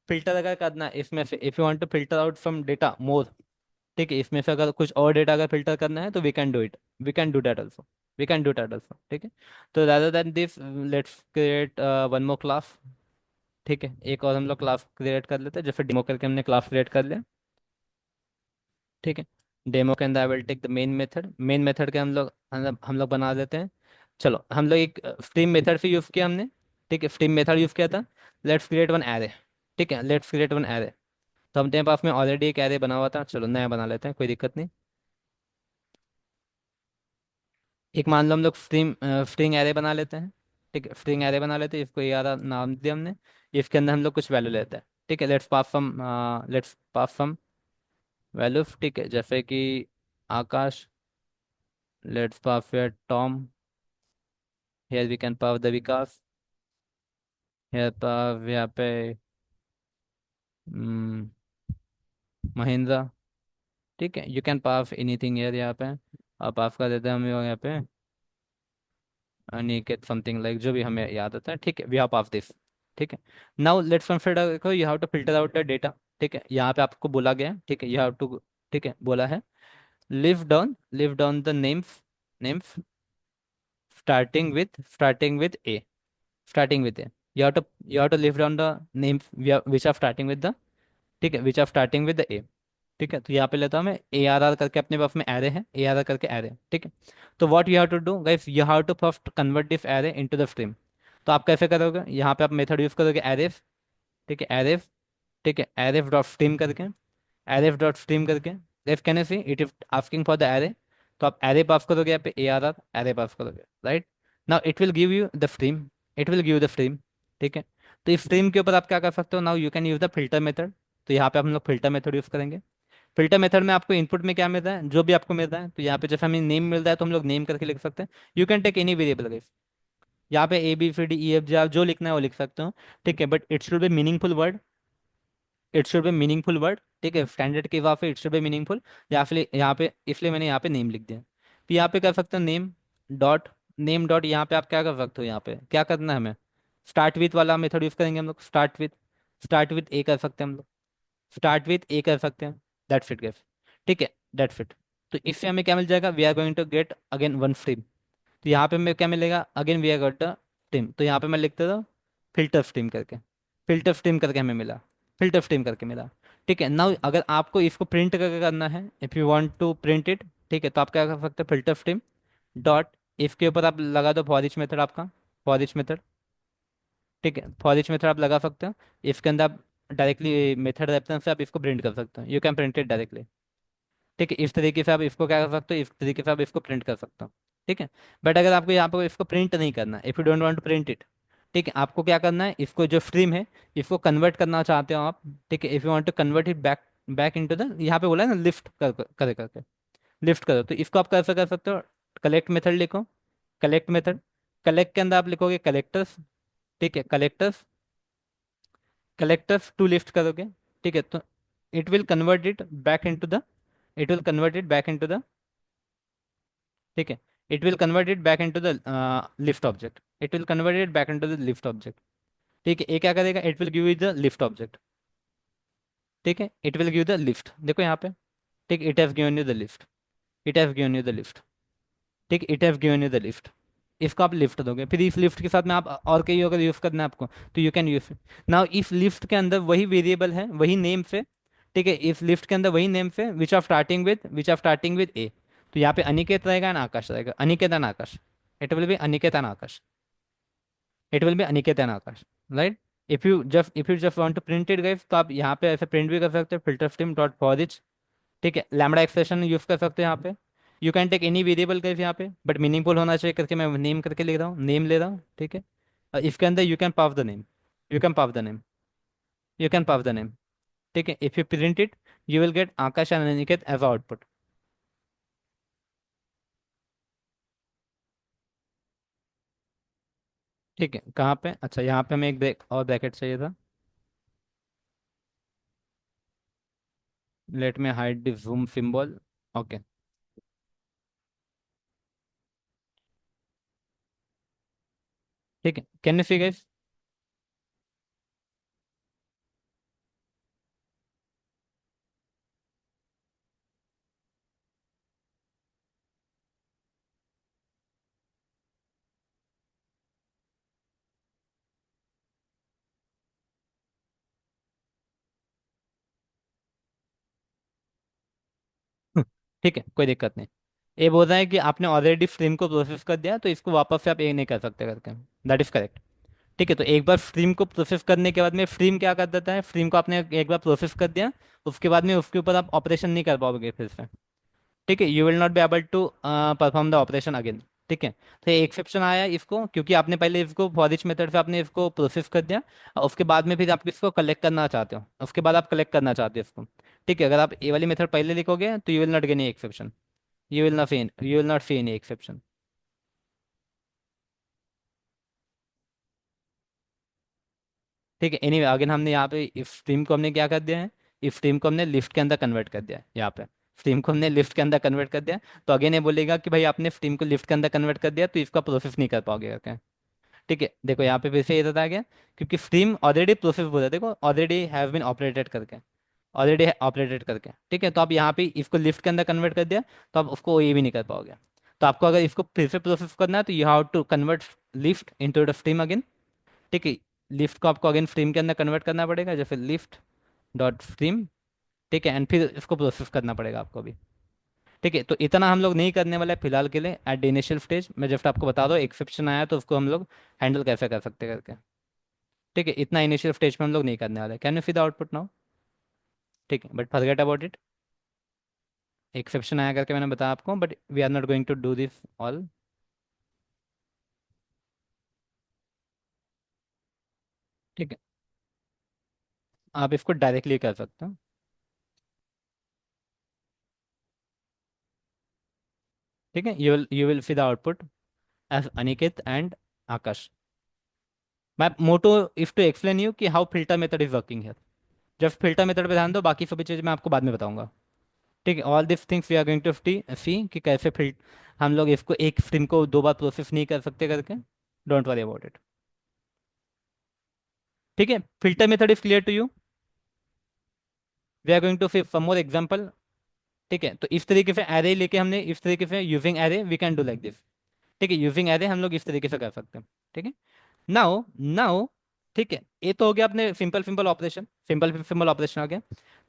फिल्टर अगर करना है इसमें से, if you want to filter out from data more, ठीक है, इसमें से अगर कुछ और डेटा अगर फिल्टर करना है तो we can do it, we can do that also, we can do that also. ठीक है, तो rather than this let's create one more class. ठीक है, एक और हम लोग क्लास क्रिएट कर लेते हैं, जैसे डेमो करके हमने क्लास क्रिएट कर लिया। ठीक है, डेमो के अंदर I will take the main method, main method के हम लोग बना देते हैं। चलो हम लोग एक स्ट्रीम मेथड से यूज़ किया हमने। ठीक है, स्ट्रीम मेथड यूज़ किया था। Let's create one array. ठीक है, लेट्स क्रिएट वन एरे। तो हमने पास में ऑलरेडी एक एरे बना हुआ था, चलो नया बना लेते हैं, कोई दिक्कत नहीं। एक मान लो हम लोग स्ट्रिंग एरे बना लेते हैं। ठीक है, स्ट्रिंग एरे बना लेते हैं, इसको ये वाला नाम दिया हमने। इसके अंदर हम लोग कुछ वैल्यू लेते हैं। ठीक है, लेट्स पास सम वैल्यूज। ठीक है, जैसे कि Akash, let's pass Tom, here we can pass the Vikas, here pass यहाँ पे हम्म, महिंद्रा। ठीक है, यू कैन पास एनीथिंग यार यहाँ पे। आप पास कर देते हैं हम यहाँ पे अनिकेत समथिंग लाइक, जो भी हमें याद आता है। ठीक है, वी हैव पास दिस। ठीक है, now let's consider you have to filter out the data. ठीक है, यहाँ पे आपको बोला गया है, ठीक है, यू हैव टू, ठीक है, बोला है live down the names starting with A, starting with a, you have to live down the names which are starting with the, ठीक है, which are starting with the A. ठीक है, तो यहाँ पे लेता हूँ मैं ए आर आर करके, अपने पास में एरे है, ए आर आर करके एरे। ठीक है, तो what you have to do guys, you have to first convert this array into the stream. तो आप कैसे करोगे, यहाँ पे आप मेथड यूज करोगे एरेफ। ठीक है, एरेफ। ठीक है, एरेफ डॉट स्ट्रीम करके, एरेफ डॉट स्ट्रीम करके, if can you see it is asking for the array, तो आप एरे पास करोगे, यहाँ पे ए आर आर एरे पास करोगे, right. Now it will give you the stream, it will give the stream. ठीक है, तो इस स्ट्रीम के ऊपर आप क्या कर सकते हो, now you can use the filter method. तो यहाँ पे हम लोग फिल्टर मेथड यूज करेंगे। फिल्टर मेथड में आपको इनपुट में क्या मिल रहा है, जो भी आपको मिल रहा है, तो यहाँ पे जैसे हमें नेम मिल रहा है तो हम लोग नेम करके लिख सकते हैं। You can take any variable, यहाँ पे A B C D E F G आप जो लिखना है वो लिख सकते हो। ठीक है, but it should be meaningful word, it should be meaningful word. ठीक है, स्टैंडर्ड के हिसाब से इट शुड बी मीनिंगफुल। या फिर यहाँ पे इसलिए मैंने यहाँ पे नेम लिख दिया। फिर यहाँ पे कर सकते हो डॉट नेम डॉट, यहाँ पे आप क्या कर सकते हो, यहाँ पे क्या करना है हमें, स्टार्ट विथ वाला मेथड यूज करेंगे हम लोग। स्टार्ट विथ ए कर सकते हैं हम लोग, स्टार्ट विथ ए कर सकते हैं। That's it guys. ठीक है, दैट्स इट। तो इससे हमें क्या मिल जाएगा, we are going to get again one stream. तो यहाँ पे हमें क्या मिलेगा, again we are got the stream. तो यहाँ पे मैं लिख देता हूँ फिल्टर स्ट्रीम करके, फिल्टर स्ट्रीम करके हमें मिला, फिल्टर स्ट्रीम करके मिला। ठीक है, नाउ अगर आपको इसको प्रिंट करके करना है, if you want to print it, ठीक है, तो आप क्या कर सकते हो, फिल्टर स्ट्रीम डॉट, इसके ऊपर आप लगा दो फॉर ईच मेथड आपका, फॉर ईच मेथड। ठीक है, फॉर ईच मेथड आप लगा सकते हो। इसके अंदर आप डायरेक्टली मेथड रेफरेंस से आप इसको प्रिंट कर सकते हो, you can print it directly. ठीक है, इस तरीके से आप इसको क्या कर सकते हो, इस तरीके से आप इसको प्रिंट कर सकते हो। ठीक है, बट अगर आपको यहाँ पर इसको प्रिंट नहीं करना, if you don't want to print it, ठीक है, आपको क्या करना है, इसको जो स्ट्रीम है इसको कन्वर्ट करना चाहते हो आप। ठीक है, if you want to convert it back back into the, यहाँ पे बोला है ना लिफ्ट करे करके, लिफ्ट करो, तो इसको आप कैसे कर सकते हो, कलेक्ट मेथड लिखो, कलेक्ट मेथड, कलेक्ट के अंदर आप लिखोगे कलेक्टर्स। ठीक है, कलेक्टर्स टू लिफ्ट करोगे। ठीक है, तो it will convert it back into the, it will convert it back into the, ठीक है, it will convert it back into the lift object, it will convert it back into the lift object. ठीक है, ये क्या करेगा, it will give you the lift object. ठीक है, it will give the lift, देखो यहाँ पे। ठीक, it have given you the lift, it have given you the lift. ठीक, it have given you the lift, इसको आप लिफ्ट दोगे, फिर इस लिफ्ट के साथ में आप और कहीं अगर यूज़ करना है आपको, तो यू कैन यूज नाउ इस लिफ्ट के अंदर वही वेरिएबल है, वही नेम से। ठीक है, इस लिफ्ट के अंदर वही नेम से which are starting with A. तो यहाँ पे अनिकेत रहेगा एंड आकाश रहेगा, Aniket and Akash, it will be Aniket and Akash, it will be Aniket and Akash, right. If you just want to print it guys, तो आप यहाँ पे ऐसे प्रिंट भी कर सकते हो, filter stream dot for each. ठीक है, लैम्बडा एक्सप्रेशन यूज कर सकते हैं यहाँ पे। You can take any variable guys यहाँ पे, बट मीनिंगफुल होना चाहिए करके मैं नेम करके लिख रहा हूँ, नेम ले रहा हूँ। ठीक है, इसके अंदर you can pass the name, you can pass the name. You can pass the name. ठीक है, if you print it you will get Akash and Aniket as output. ठीक है, कहाँ पे? अच्छा, यहाँ पे हमें एक ब्रेक और ब्रैकेट चाहिए था। Let me hide the zoom symbol. Okay. ठीक है, कैन यू सी गाइस? ठीक है, कोई दिक्कत नहीं। ये बोल रहा है कि आपने ऑलरेडी स्ट्रीम को प्रोसेस कर दिया, तो इसको वापस से आप ये नहीं कर सकते करके। That is correct. ठीक है, तो एक बार स्ट्रीम को प्रोसेस करने के बाद में स्ट्रीम क्या कर देता है, स्ट्रीम को आपने एक बार प्रोसेस कर दिया, उसके बाद में उसके ऊपर आप ऑपरेशन नहीं कर पाओगे फिर से। ठीक है, you will not be able to perform the operation again. ठीक है, तो ये एक्सेप्शन आया इसको, क्योंकि आपने पहले इसको फॉर ईच मेथड से आपने इसको प्रोसेस कर दिया, और उसके बाद में फिर आप इसको कलेक्ट करना चाहते हो, उसके बाद आप कलेक्ट करना चाहते हो इसको। ठीक है, अगर आप ये वाली मेथड पहले लिखोगे तो you will not get any exception. You will not see any exception. ठीक है, एनीवे अगेन हमने यहाँ पे इफ स्ट्रीम को हमने क्या कर दिया है, इफ स्ट्रीम को हमने लिस्ट के अंदर कन्वर्ट कर दिया है यहाँ पे। स्ट्रीम को हमने लिस्ट के अंदर कन्वर्ट कर दिया। तो अगेन ये बोलेगा कि भाई आपने स्ट्रीम को लिस्ट के अंदर कन्वर्ट कर दिया, तो इसका प्रोसेस नहीं कर पाओगे करके। ठीक है, देखो यहाँ पे फिर से ये बता गया, क्योंकि स्ट्रीम ऑलरेडी प्रोसेस बोला है, देखो ऑलरेडी हैव बीन ऑपरेटेड करके, ऑलरेडी ऑपरेटेड करके। ठीक है, तो आप यहाँ पे इसको लिस्ट के अंदर कन्वर्ट कर दिया, तो आप उसको ये भी नहीं कर पाओगे। तो आपको अगर इसको फिर से प्रोसेस करना है तो you have to convert list into the stream again. ठीक है, लिफ्ट को आपको अगेन स्ट्रीम के अंदर कन्वर्ट करना पड़ेगा, जैसे लिफ्ट डॉट स्ट्रीम। ठीक है, एंड फिर इसको प्रोसेस करना पड़ेगा आपको भी। ठीक है, तो इतना हम लोग नहीं करने वाले हैं फिलहाल के लिए एट द इनिशियल स्टेज। मैं जस्ट आपको बता दो एक्सेप्शन आया तो उसको हम लोग हैंडल कैसे कर सकते हैं करके। ठीक है, इतना इनिशियल स्टेज में हम लोग नहीं करने वाले। Can you see the output now? ठीक है, but forget about it. Exception आया करके मैंने बताया आपको, but we are not going to do this all. ठीक है, आप इसको डायरेक्टली कर सकते हो। ठीक है, you will see the output as Aniket and Akash. मैं motto if to explain you कि how filter method is working है। जब फिल्टर मेथड पे ध्यान दो, बाकी सभी चीज़ मैं आपको बाद में बताऊंगा। ठीक है, all this things we are going to see कि कैसे हम लोग इसको एक स्ट्रीम को दो बार प्रोसेस नहीं कर सकते करके। Don't worry about it. ठीक है, filter method is clear to you. We are going to see some more example. ठीक है, तो इस तरीके से एरे लेके हमने इस तरीके से using array we can do like this. ठीक है, यूजिंग एरे हम लोग इस तरीके से कर सकते हैं। ठीक है, नाउ नाउ ठीक है, ये तो हो गया अपने simple simple operation, simple simple operation हो गया।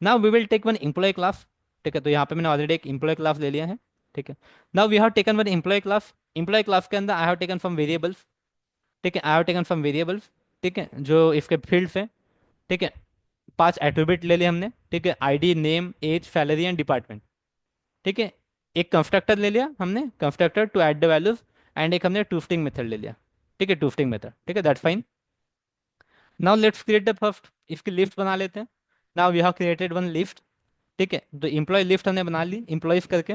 Now we will take one employee class. ठीक है, तो यहाँ पे मैंने ऑलरेडी एक एम्प्लॉय क्लास ले लिया है। ठीक है, now we have taken one employee class. Employee class के अंदर I have taken from variables. ठीक है, I have taken from variables. ठीक है, जो इसके फील्ड्स हैं। ठीक है, 5 एट्रीब्यूट ले लिए हमने। ठीक है, ID, name, age, salary and department. ठीक है, एक कंस्ट्रक्टर ले लिया हमने, constructor to add the values. And एक हमने टू स्ट्रिंग मेथड ले लिया। ठीक है, टू स्ट्रिंग मेथड। ठीक है, that's fine. Now let's create the first, इसकी लिस्ट बना लेते हैं। Now we have created one list. ठीक है, तो एम्प्लॉय लिस्ट हमने बना ली एम्प्लॉयज करके।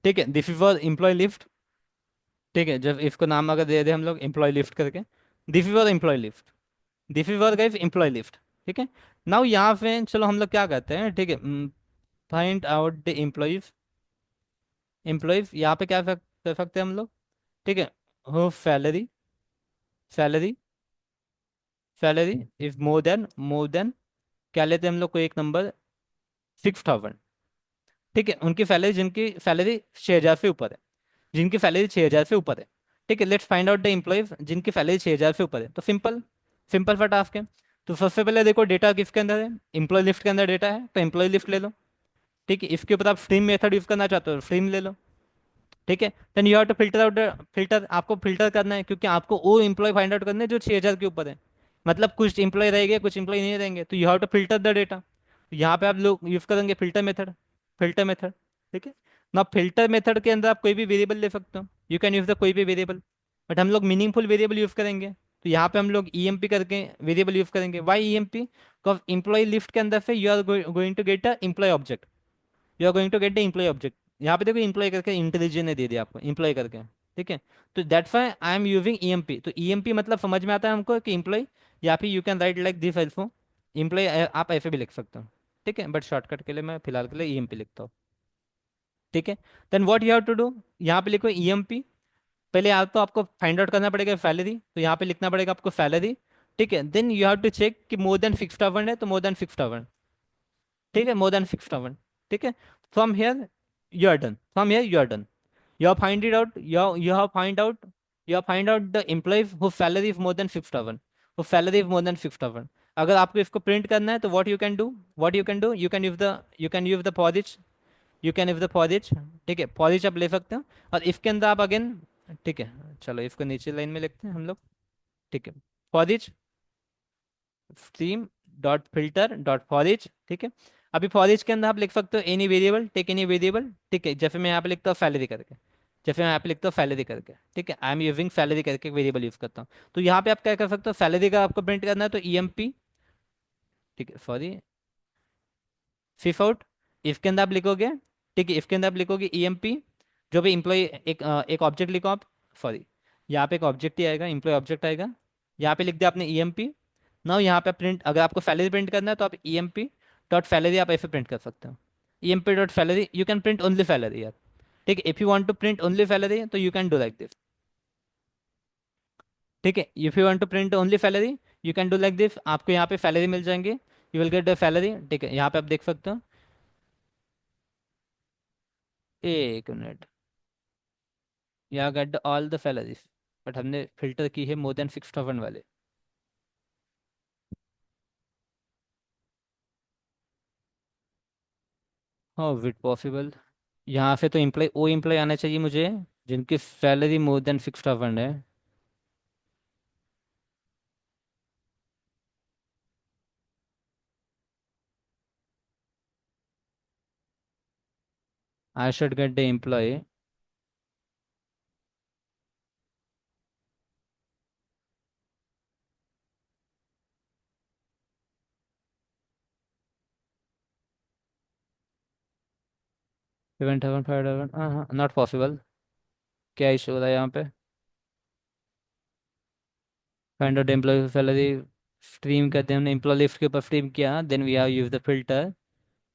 ठीक है, this is was employee list. ठीक है, जब इसको नाम अगर दे दे हम लोग एम्प्लॉय लिस्ट करके, this is was employee list. This is was guys employee list. ठीक है, नाउ यहाँ पे चलो हम लोग क्या करते हैं। ठीक है, find out the employees. Employees यहाँ पे क्या कर सकते हैं हम लोग। ठीक है, हो salary, salary, salary is more than क्या लेते हैं हम लोग को एक नंबर 6,000। ठीक है, उनकी सैलरी जिनकी सैलरी 6,000 से ऊपर है, जिनकी सैलरी 6,000 से ऊपर है। ठीक है, let's find out the employees जिनकी सैलरी 6,000 से ऊपर है। तो सिंपल, सिंपल सा टास्क है। तो सबसे पहले देखो डेटा किसके अंदर है, एम्प्लॉय लिस्ट के अंदर डेटा है, तो एम्प्लॉय लिस्ट ले लो। ठीक है, इसके ऊपर आप स्ट्रीम मेथड यूज करना चाहते हो, स्ट्रीम ले लो। ठीक है, then you have to filter out, filter आपको फिल्टर करना है, क्योंकि आपको वो एम्प्लॉय फाइंड आउट करना है जो 6,000 के ऊपर है। मतलब कुछ एम्प्लॉय रहेंगे, कुछ एम्प्लॉय नहीं रहेंगे, तो you have to filter the data. यहाँ पे आप लोग यूज करेंगे फिल्टर मेथड, फिल्टर मेथड। ठीक है, ना फिल्टर मेथड के अंदर आप कोई भी वेरिएबल ले सकते हो, यू कैन यूज द कोई भी वेरिएबल, बट हम लोग मीनिंगफुल वेरिएबल यूज करेंगे। तो यहाँ पे हम लोग ईएमपी करके वेरिएबल यूज करेंगे। Why EMP? Because employee list के अंदर से you are going to get a employee object, you are going to get the employee object. यहाँ पे देखो एम्प्लॉय करके इंटेलिजेंट ने दे दिया आपको एम्प्लॉय करके, ठीक है। तो that's why I am using EMP. तो ईएमपी मतलब समझ में आता है हमको कि एम्प्लॉय, या फिर you can write like this also, employee आप ऐसे भी लिख सकते हो, ठीक है। बट शॉर्टकट के लिए मैं फिलहाल के लिए ईएमपी लिखता हूँ, ठीक है। Then what you have to do, यहाँ पे लिखो ईएमपी। पहले आप तो आपको फाइंड आउट करना पड़ेगा सैलरी, तो यहाँ पे लिखना पड़ेगा आपको सैलरी, ठीक है। Then you have to check कि मोर देन 6,000 है, तो मोर देन 6,000, ठीक है, मोर देन 6,000, ठीक है। From here you are done, from here you are done. You have find it out. You have find out. You have find out the employee whose salary is more than 6,000. Whose salary is more than 6,000. अगर आपको इसको print करना है तो what you can do? What you can do? You can use the for each. You can use the for each. ठीक है, for each आप ले सकते हो। और इसके अंदर आप अगेन, ठीक है, चलो इसको नीचे लाइन में लिखते हैं हम लोग, ठीक है। for each stream dot filter dot forage, ठीक है। अभी फॉरेज के अंदर आप लिख सकते हो any variable, take any variable, ठीक है। जैसे मैं यहाँ पे लिखता हूँ सैलरी करके, जैसे मैं यहाँ पे लिखता हूँ सैलरी करके, ठीक है। आई एम यूजिंग सैलरी करके वेरिएबल यूज करता हूँ। तो यहाँ पे आप क्या कर सकते हो, सैलरी का आपको प्रिंट करना है तो ईएमपी, ठीक है, सॉरी, सिफ आउट। इसके अंदर आप लिखोगे, ठीक है, इसके अंदर आप लिखोगे ईएमपी, जो भी इम्प्लॉय, एक ऑब्जेक्ट लिखो आप, सॉरी, यहाँ पे एक ऑब्जेक्ट ही आएगा, इम्प्लॉय ऑब्जेक्ट आएगा। यहाँ पे लिख दिया आपने ईएमपी। नाउ यहाँ पे प्रिंट, अगर आपको सैलरी प्रिंट करना है तो आप ईएमपी डॉट सैलरी आप ऐसे प्रिंट कर सकते हो। EMP dot salary, you can print only salary यार, ठीक है। If you want to print only salary तो you can do like this, ठीक है। If you want to print only salary you can do like this, आपको यहाँ पे salary मिल जाएंगे, you will get the salary, ठीक है। यहाँ पे आप देख सकते हो, एक मिनट, यहाँ get all the salaries, but हमने फिल्टर की है मोर देन 6,000 वाले। How it possible? यहाँ से तो एम्प्लॉय, वो एम्प्लॉय आना चाहिए मुझे जिनकी सैलरी मोर देन 6,000 है। I should get the employee. Seven thousand, 5,000, हाँ हाँ, नॉट पॉसिबल। क्या इशू हो रहा है यहाँ पे? Find out employee salary, stream करते हैं हमने, एम्प्लॉय लिस्ट के ऊपर स्ट्रीम किया, then we have use the filter.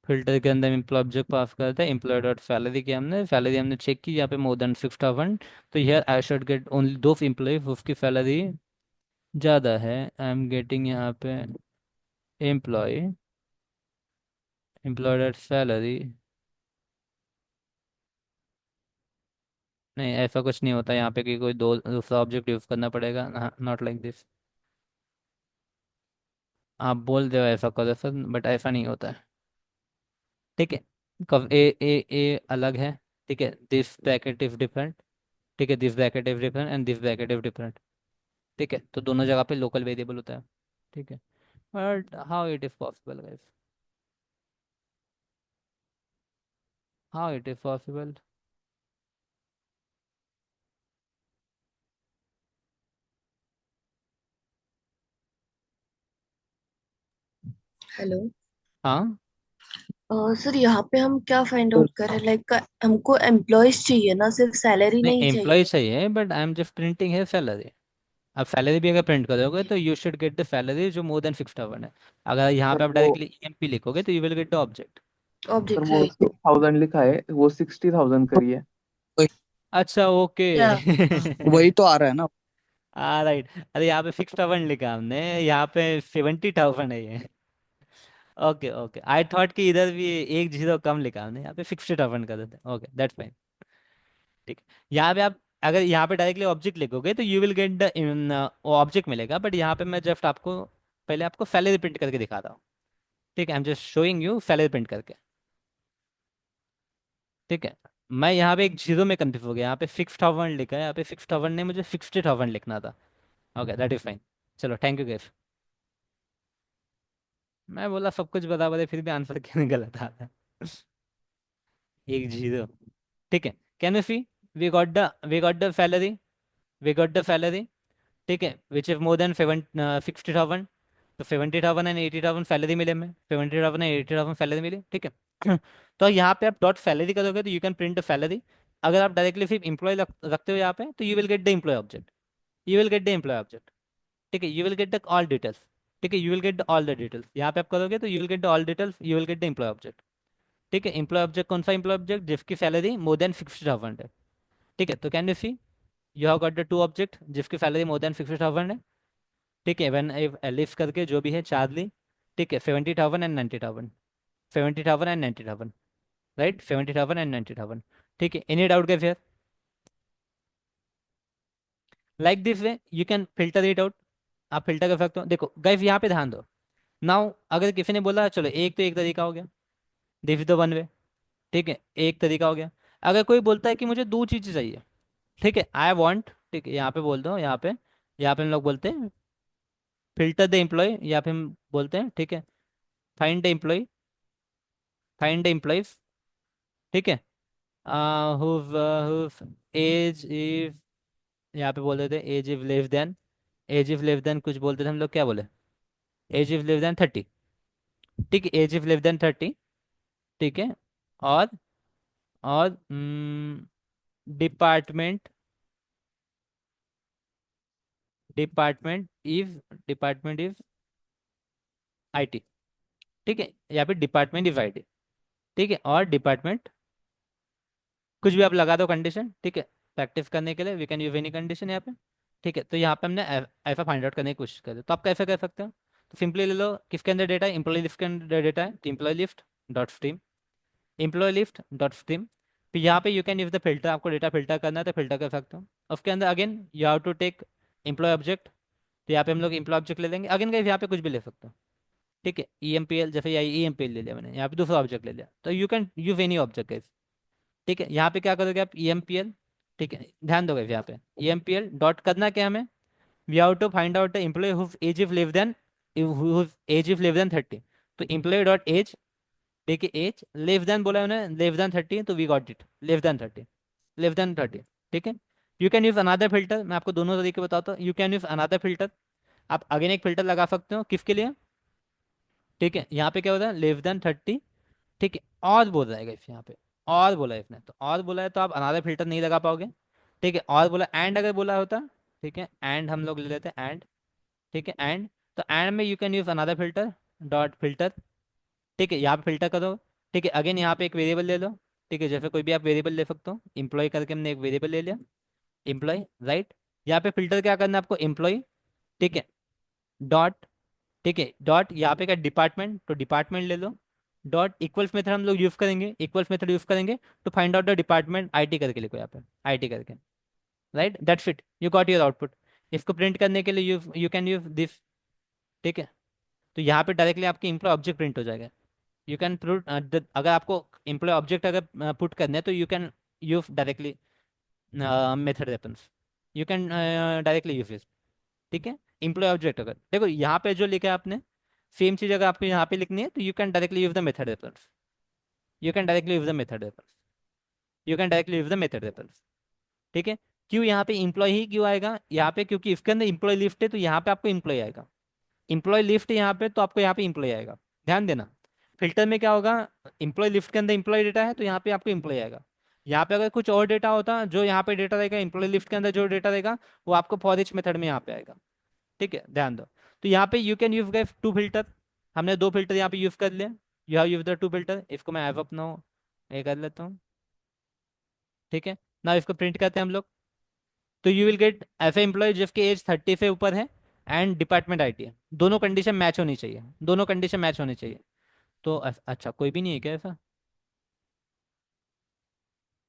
Filter के अंदर एम्प्लॉय ऑब्जेक्ट पास करते हैं, एम्प्लॉय डॉट सैलरी की हमने सैलरी हमने चेक की, यहाँ पे मोर देन 6,000, तो here I should get only दो एम्प्लॉय उसकी सैलरी ज़्यादा है। आई एम गेटिंग यहाँ पे एम्प्लॉय, एम्प्लॉय डॉट सैलरी। नहीं, ऐसा कुछ नहीं होता यहाँ पे कि कोई दो दूसरा ऑब्जेक्ट यूज करना पड़ेगा, नॉट लाइक दिस। आप बोल रहे हो ऐसा करो सर, बट ऐसा नहीं होता है, ठीक है। कब ए ए ए अलग है, ठीक है, दिस ब्रैकेट इज डिफरेंट, ठीक है, this bracket is different and this bracket is different, ठीक है। तो दोनों जगह पे लोकल वेरिएबल होता है, ठीक है। But how it is possible guys, how it is possible? Hello. हाँ, सर यहाँ पे हम क्या फाइंड आउट करें, लाइक हमको एम्प्लॉयज चाहिए ना, सिर्फ सैलरी नहीं नहीं चाहिए। एम्प्लॉय चाहिए, but I am just printing है सैलरी। आप सैलरी भी अगर प्रिंट करोगे तो you should get the salary जो मोर देन 6,000 है। अगर यहाँ पे सर आप वो डायरेक्टली ईएमपी लिखोगे तो you will get the object. Sir object वो राइट। 6,000 लिखा है, वो 60,000 करी है। वही अच्छा, ओके। क्या? वही तो आ रहा है ना। राइट। अरे यहाँ पे 6,000 लिखा हमने, यहाँ पे 70,000 है ये। ओके ओके, आई थॉट कि इधर भी एक जीरो कम लिखा हमने, यहाँ पे 60,000 कर देते, ओके दैट्स फाइन, ठीक है। यहाँ पे आप अगर यहाँ पे डायरेक्टली ऑब्जेक्ट लिखोगे तो you will get the object मिलेगा, बट यहाँ पे मैं जस्ट आपको पहले आपको सैलरी प्रिंट करके दिखा रहा हूँ, ठीक है। I am just showing you salary print करके, ठीक है। मैं यहाँ पे एक जीरो में कंफ्यूज हो गया, यहाँ पे 6,000 लिखा है, यहाँ पे 6,000 ने मुझे 60,000 लिखना था, ओके दैट इज फाइन। चलो थैंक यू गेफ। मैं बोला सब कुछ बराबर है फिर भी आंसर क्यों गलत आता है? एक जीरो, ठीक है। Can you see, we got the salary, we got the salary, ठीक है, विच इज मोर देन 60,000, तो 70,000 एंड 80,000 सैलरी मिले हमें, 70,000 एंड 80,000 सैलरी मिली, ठीक है। तो यहाँ पे आप डॉट सैलरी करोगे तो you can print the salary. अगर आप डायरेक्टली सिर्फ एम्प्लॉय रखते हो यहाँ पे, तो you will get the employee object, you will get the employee object, ठीक है, you will get the all details, ठीक है, you will get the all the details. यहाँ पे आप करोगे तो you will get the all details, you will get the employee object, ठीक है। एम्प्लॉय ऑब्जेक्ट कौन सा एम्प्लॉय ऑब्जेक्ट, जिसकी सैलरी मोर देन 60,000 है, ठीक है। तो can you C you have got the two object जिसकी सैलरी मोर देन 60,000 है, ठीक है। वन एलिफ करके जो भी है चार्ली, ठीक है, 70,000 एंड 90,000, 70,000 एंड 90,000, राइट, 70,000 एंड 90,000, ठीक है। Any doubt guys here? Like this way you can filter it out, आप फिल्टर कर सकते हो। देखो गाइस यहाँ पे ध्यान दो, नाउ अगर किसी ने बोला चलो एक तो एक तरीका हो गया, this is the one way, ठीक है, एक तरीका हो गया। अगर कोई बोलता है कि मुझे दो चीज़ें चाहिए, ठीक है, आई वांट, ठीक है, यहाँ पे बोल दो, यहाँ पे हम लोग बोलते हैं फिल्टर द एम्प्लॉय, या फिर हम बोलते हैं, ठीक है, find the employee, find the employees, ठीक है, whose एज इज, यहाँ पे बोल देते हैं age is less than, age is less than कुछ बोलते थे हम लोग, क्या बोले, एज इज लेस देन 30, ठीक है, एज इज लेस देन 30, ठीक है। और और department, department is, department is IT, ठीक है, यहाँ पे डिपार्टमेंट इज आईटी, ठीक है। और डिपार्टमेंट कुछ भी आप लगा दो कंडीशन, ठीक है, प्रैक्टिस करने के लिए we can use any condition यहाँ पे, ठीक है। तो यहाँ पे हमने ऐसा फाइंड आउट करने की कोशिश करी, तो आप कैसे कर सकते हो, तो सिंपली ले लो, किसके अंदर डेटा है, एम्प्लॉय लिस्ट के अंदर डेटा है, तो employee list dot stream, employee list dot stream, फिर यहाँ पे you can use the filter, आपको डेटा फिल्टर करना है तो फिल्टर कर सकते हो। उसके अंदर again you have to take employee object, तो यहाँ पे हम लोग एम्प्लॉय ऑब्जेक्ट ले लेंगे, अगेन गाइस यहाँ पे कुछ भी ले सकते हो, ठीक है। ई एम पी एल, जैसे ई एम पी एल ले लिया मैंने, यहाँ पे दूसरा ऑब्जेक्ट ले लिया, तो you can use any object guys, ठीक है। यहाँ पे क्या करोगे आप, ई एम पी एल, ठीक है, ध्यान दोगे यहाँ पे E M P L dot करना क्या हमें, we have to find out the employee whose age is less than, whose age is less than 30, तो एम्प्लॉय डॉट एज, देखिए एज लेस देन बोला है उन्होंने, लेस देन 30, तो we got it less than 30, less than 30, ठीक है। You can use another filter, मैं आपको दोनों तरीके बताता हूँ, you can use another filter, आप अगेन एक फिल्टर लगा सकते हो, किसके लिए, ठीक है। यहाँ पे क्या होता है, लेस देन 30, ठीक है, और बोल रहा है guys यहाँ पे, और बोला है इसने, तो और बोला है तो आप अनादर फिल्टर नहीं लगा पाओगे, ठीक है। और बोला एंड अगर बोला होता, ठीक है, एंड हम लोग ले लेते हैं एंड, ठीक है, एंड, तो एंड में you can use another filter dot filter, ठीक है, यहाँ पे फिल्टर करो, ठीक है। अगेन यहाँ पे एक वेरिएबल ले लो, ठीक है, जैसे कोई भी आप वेरिएबल ले सकते हो, एम्प्लॉय करके हमने एक वेरिएबल ले लिया, एम्प्लॉय, राइट। यहाँ पे फिल्टर क्या करना है आपको, एम्प्लॉय, ठीक है, डॉट, ठीक है, डॉट यहाँ पे क्या डिपार्टमेंट, तो डिपार्टमेंट ले लो, डॉट इक्वल्स मेथड हम लोग यूज करेंगे, इक्वल्स मेथड यूज करेंगे to find out the department, IT करके लिखो यहाँ पे, आईटी करके, right, that's it, you got your output. इसको प्रिंट करने के लिए you you can use this, ठीक है। तो यहाँ पे डायरेक्टली आपकी एम्प्लॉय ऑब्जेक्ट प्रिंट हो जाएगा, यू कैन पुट, अगर आपको एम्प्लॉय ऑब्जेक्ट अगर पुट करने हैं तो you can use directly method reference, you can directly use this, ठीक है। एम्प्लॉय ऑब्जेक्ट अगर देखो यहाँ पे जो लिखा है आपने, सेम चीज़ अगर आपको यहाँ पे लिखनी है तो you can directly use the method reference, you can directly use the method reference, you can directly use the method reference, ठीक है। क्यों यहाँ पे इम्प्लॉय ही क्यों आएगा यहाँ पे, क्योंकि इसके अंदर इम्प्लॉय लिस्ट है तो यहाँ पे आपको इम्प्लॉय आएगा, इम्प्लॉय लिस्ट है यहाँ पे तो आपको यहाँ पे इम्प्लॉय आएगा, ध्यान देना। फिल्टर में क्या होगा, इम्प्लॉय लिस्ट के अंदर इम्प्लॉय डेटा है तो यहाँ पे आपको इम्प्लॉय आएगा, यहाँ पे अगर कुछ और डेटा होता जो यहाँ पे डेटा रहेगा, इम्प्लॉय लिस्ट के अंदर जो डेटा रहेगा वो आपको फॉर ईच मेथड में यहाँ पे आएगा, ठीक है, ध्यान दो। तो यहाँ पे you can use guys two filter, हमने दो फिल्टर यहाँ पे यूज कर लिया, you have use the two filter, इसको मैं एव अपना ये कर लेता हूँ, ठीक है ना। इसको प्रिंट करते हैं हम लोग, तो यू विल गेट ऐसे एम्प्लॉय जिसकी एज 30 से ऊपर है एंड डिपार्टमेंट आईटी है, दोनों कंडीशन मैच होनी चाहिए, दोनों कंडीशन मैच होनी चाहिए। तो अच्छा कोई भी नहीं है क्या ऐसा,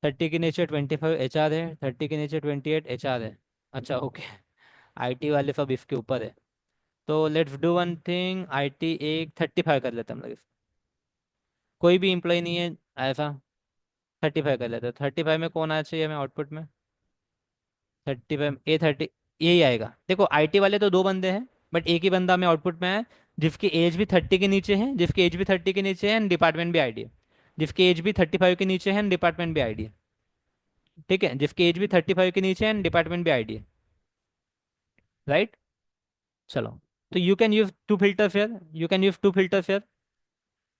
30 के नीचे 25 एच आर है, 30 के नीचे 28 एच आर है, अच्छा ओके। आईटी वाले सब इसके ऊपर है, तो let's do one thing, IT एक 35 कर लेते हैं हम लोग, कोई भी एम्प्लॉय नहीं है ऐसा, 35 कर लेते हैं, 35 में कौन आना चाहिए हमें आउटपुट में, 35 A30, यही आएगा। देखो आईटी वाले तो दो बंदे हैं बट एक ही बंदा हमें आउटपुट में है, जिसकी एज भी 30 के नीचे है, जिसकी एज भी 30 के नीचे है एंड डिपार्टमेंट भी आईडी है, जिसकी एज भी 35 के नीचे है एंड डिपार्टमेंट भी आईडी है, ठीक है, जिसकी एज भी 35 के नीचे है एंड डिपार्टमेंट भी आईडी है, राइट। चलो, तो you can use two filter fair, you can use two filter fair.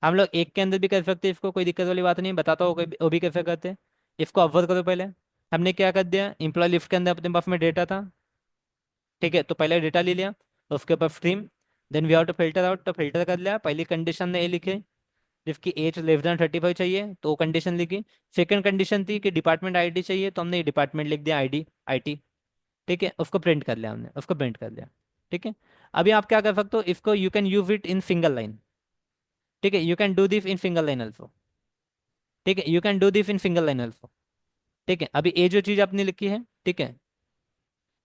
हम लोग एक के अंदर भी कर सकते हैं इसको, कोई दिक्कत वाली बात नहीं, बताता हूँ वो भी कैसे करते हैं। इसको ऑब्जर्व करो पहले। हमने क्या कर दिया, एम्प्लॉय लिस्ट के अंदर अपने पास में डेटा था, ठीक है, तो पहले डेटा ले लिया, उसके ऊपर stream, then we have to filter out, तो फिल्टर कर लिया। पहली कंडीशन ने ये लिखी, जिसकी एज लेस देन 35 चाहिए, तो वो कंडीशन लिखी। सेकंड कंडीशन थी कि डिपार्टमेंट आईडी चाहिए, तो हमने डिपार्टमेंट लिख दिया, आईडी आईटी, ठीक है, उसको प्रिंट कर लिया हमने, उसको प्रिंट कर लिया, ठीक है। अभी आप क्या कर सकते हो, इसको you can use it in single line, ठीक है, you can do this in single line also, ठीक है, you can do this in single line also, ठीक है। अभी ये जो चीज़ आपने लिखी है, ठीक है,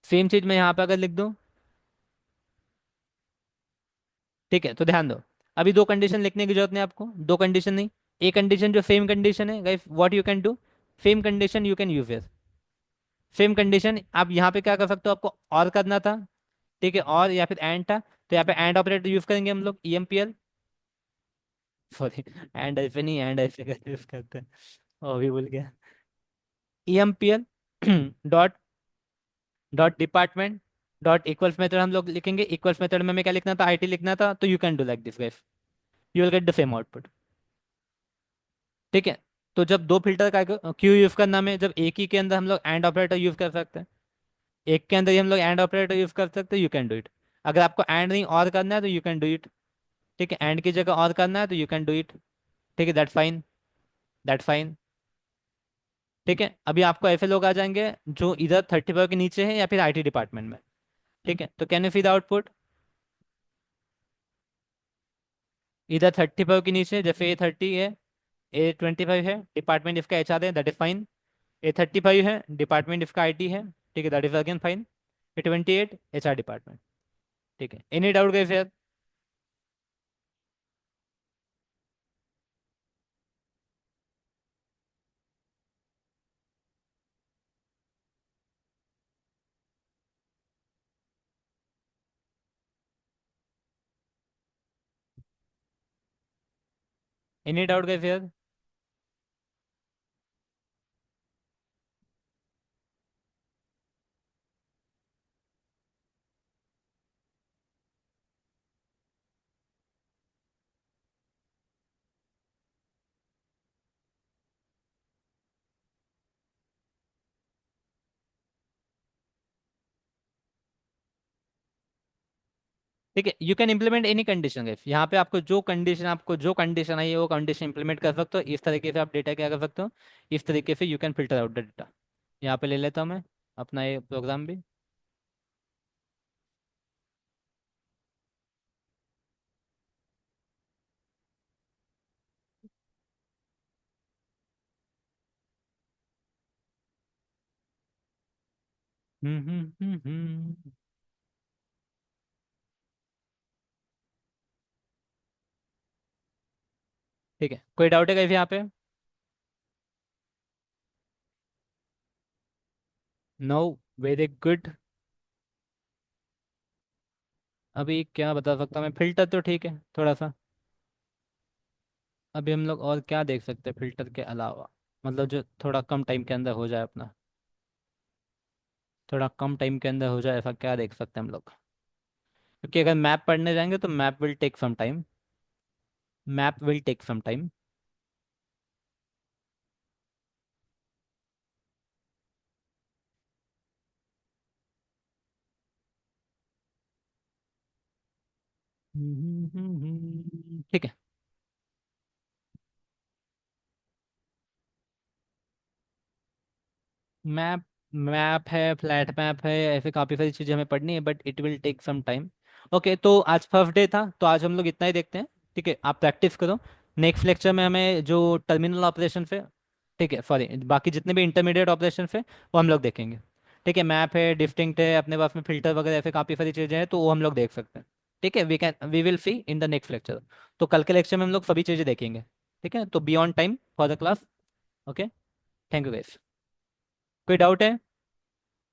सेम चीज़ मैं यहाँ पे अगर लिख दूँ, ठीक है, तो ध्यान दो, अभी दो कंडीशन लिखने की जरूरत नहीं आपको, दो कंडीशन नहीं, एक कंडीशन जो सेम कंडीशन है guys, what you can do, same condition you can use, same condition आप यहाँ पे क्या कर सकते हो, आपको और करना था, ठीक है, और या फिर एंड था, तो यहाँ पे एंड ऑपरेटर यूज करेंगे हम लोग, ईएमपीएल, सॉरी, एंड ऐसे नहीं, एंड ऐसे करके यूज करते हैं, वो भी भूल गया, EMPL dot dot department dot equals method हम लोग लिखेंगे, इक्वल्स मेथड में हमें क्या लिखना था, आईटी लिखना था, तो you can do like this guys, you will get the same output, ठीक है। तो जब दो फिल्टर का क्यों यूज करना में, जब एक ही के अंदर हम लोग एंड ऑपरेटर यूज कर सकते हैं, एक के अंदर ही हम लोग एंड ऑपरेटर यूज कर सकते हैं, यू कैन डू इट। अगर आपको एंड नहीं और करना है तो यू कैन डू इट, ठीक है, एंड की जगह और करना है तो यू कैन डू इट, ठीक है, दैट फाइन, दैट फाइन, ठीक है। अभी आपको ऐसे लोग आ जाएंगे जो इधर 35 के नीचे है या फिर आईटी डिपार्टमेंट में, ठीक है, तो can you see the output, इधर 35 के नीचे, जैसे A30 है, A25 है, डिपार्टमेंट इसका एचआर है, दैट इज फाइन, A35 है, डिपार्टमेंट इसका आईटी है, ठीक है, that is again fine, A28 HR department, ठीक है। एनी डाउट गए फिर, एनी डाउट गए फिर। ठीक है, you can implement any condition guys, यहाँ पे आपको जो कंडीशन आई है वो कंडीशन इंप्लीमेंट कर सकते हो, इस तरीके से आप डेटा क्या कर सकते हो, इस तरीके से you can filter out the data. यहाँ पे ले लेता हूँ मैं अपना ये प्रोग्राम भी। हम्म। ठीक है, कोई डाउट है गाइस यहाँ पे? No, very good. अभी क्या बता सकता हूँ मैं, फिल्टर तो ठीक है थोड़ा सा, अभी हम लोग और क्या देख सकते हैं फिल्टर के अलावा, मतलब जो थोड़ा कम टाइम के अंदर हो जाए अपना, थोड़ा कम टाइम के अंदर हो जाए, ऐसा क्या देख सकते हैं हम लोग, क्योंकि अगर मैप पढ़ने जाएंगे तो map will take some time, map will take some time. ठीक है, मैप, मैप है, फ्लैट मैप है, ऐसे काफ़ी सारी चीज़ें हमें पढ़नी है, but it will take some time. Okay, तो आज फर्स्ट डे था, तो आज हम लोग इतना ही देखते हैं, ठीक है, आप प्रैक्टिस करो। नेक्स्ट लेक्चर में हमें जो टर्मिनल ऑपरेशन है, ठीक है, सॉरी, बाकी जितने भी इंटरमीडिएट ऑपरेशन है वो हम लोग देखेंगे, ठीक है। मैप है, डिस्टिंक्ट है, अपने पास में फिल्टर वगैरह ऐसे काफ़ी सारी चीज़ें हैं, तो वो हम लोग देख सकते हैं, ठीक है। We will see in the next lecture, तो कल के लेक्चर में हम लोग सभी चीज़ें देखेंगे, ठीक है, तो be on time for the class. Okay, thank you guys. कोई डाउट है?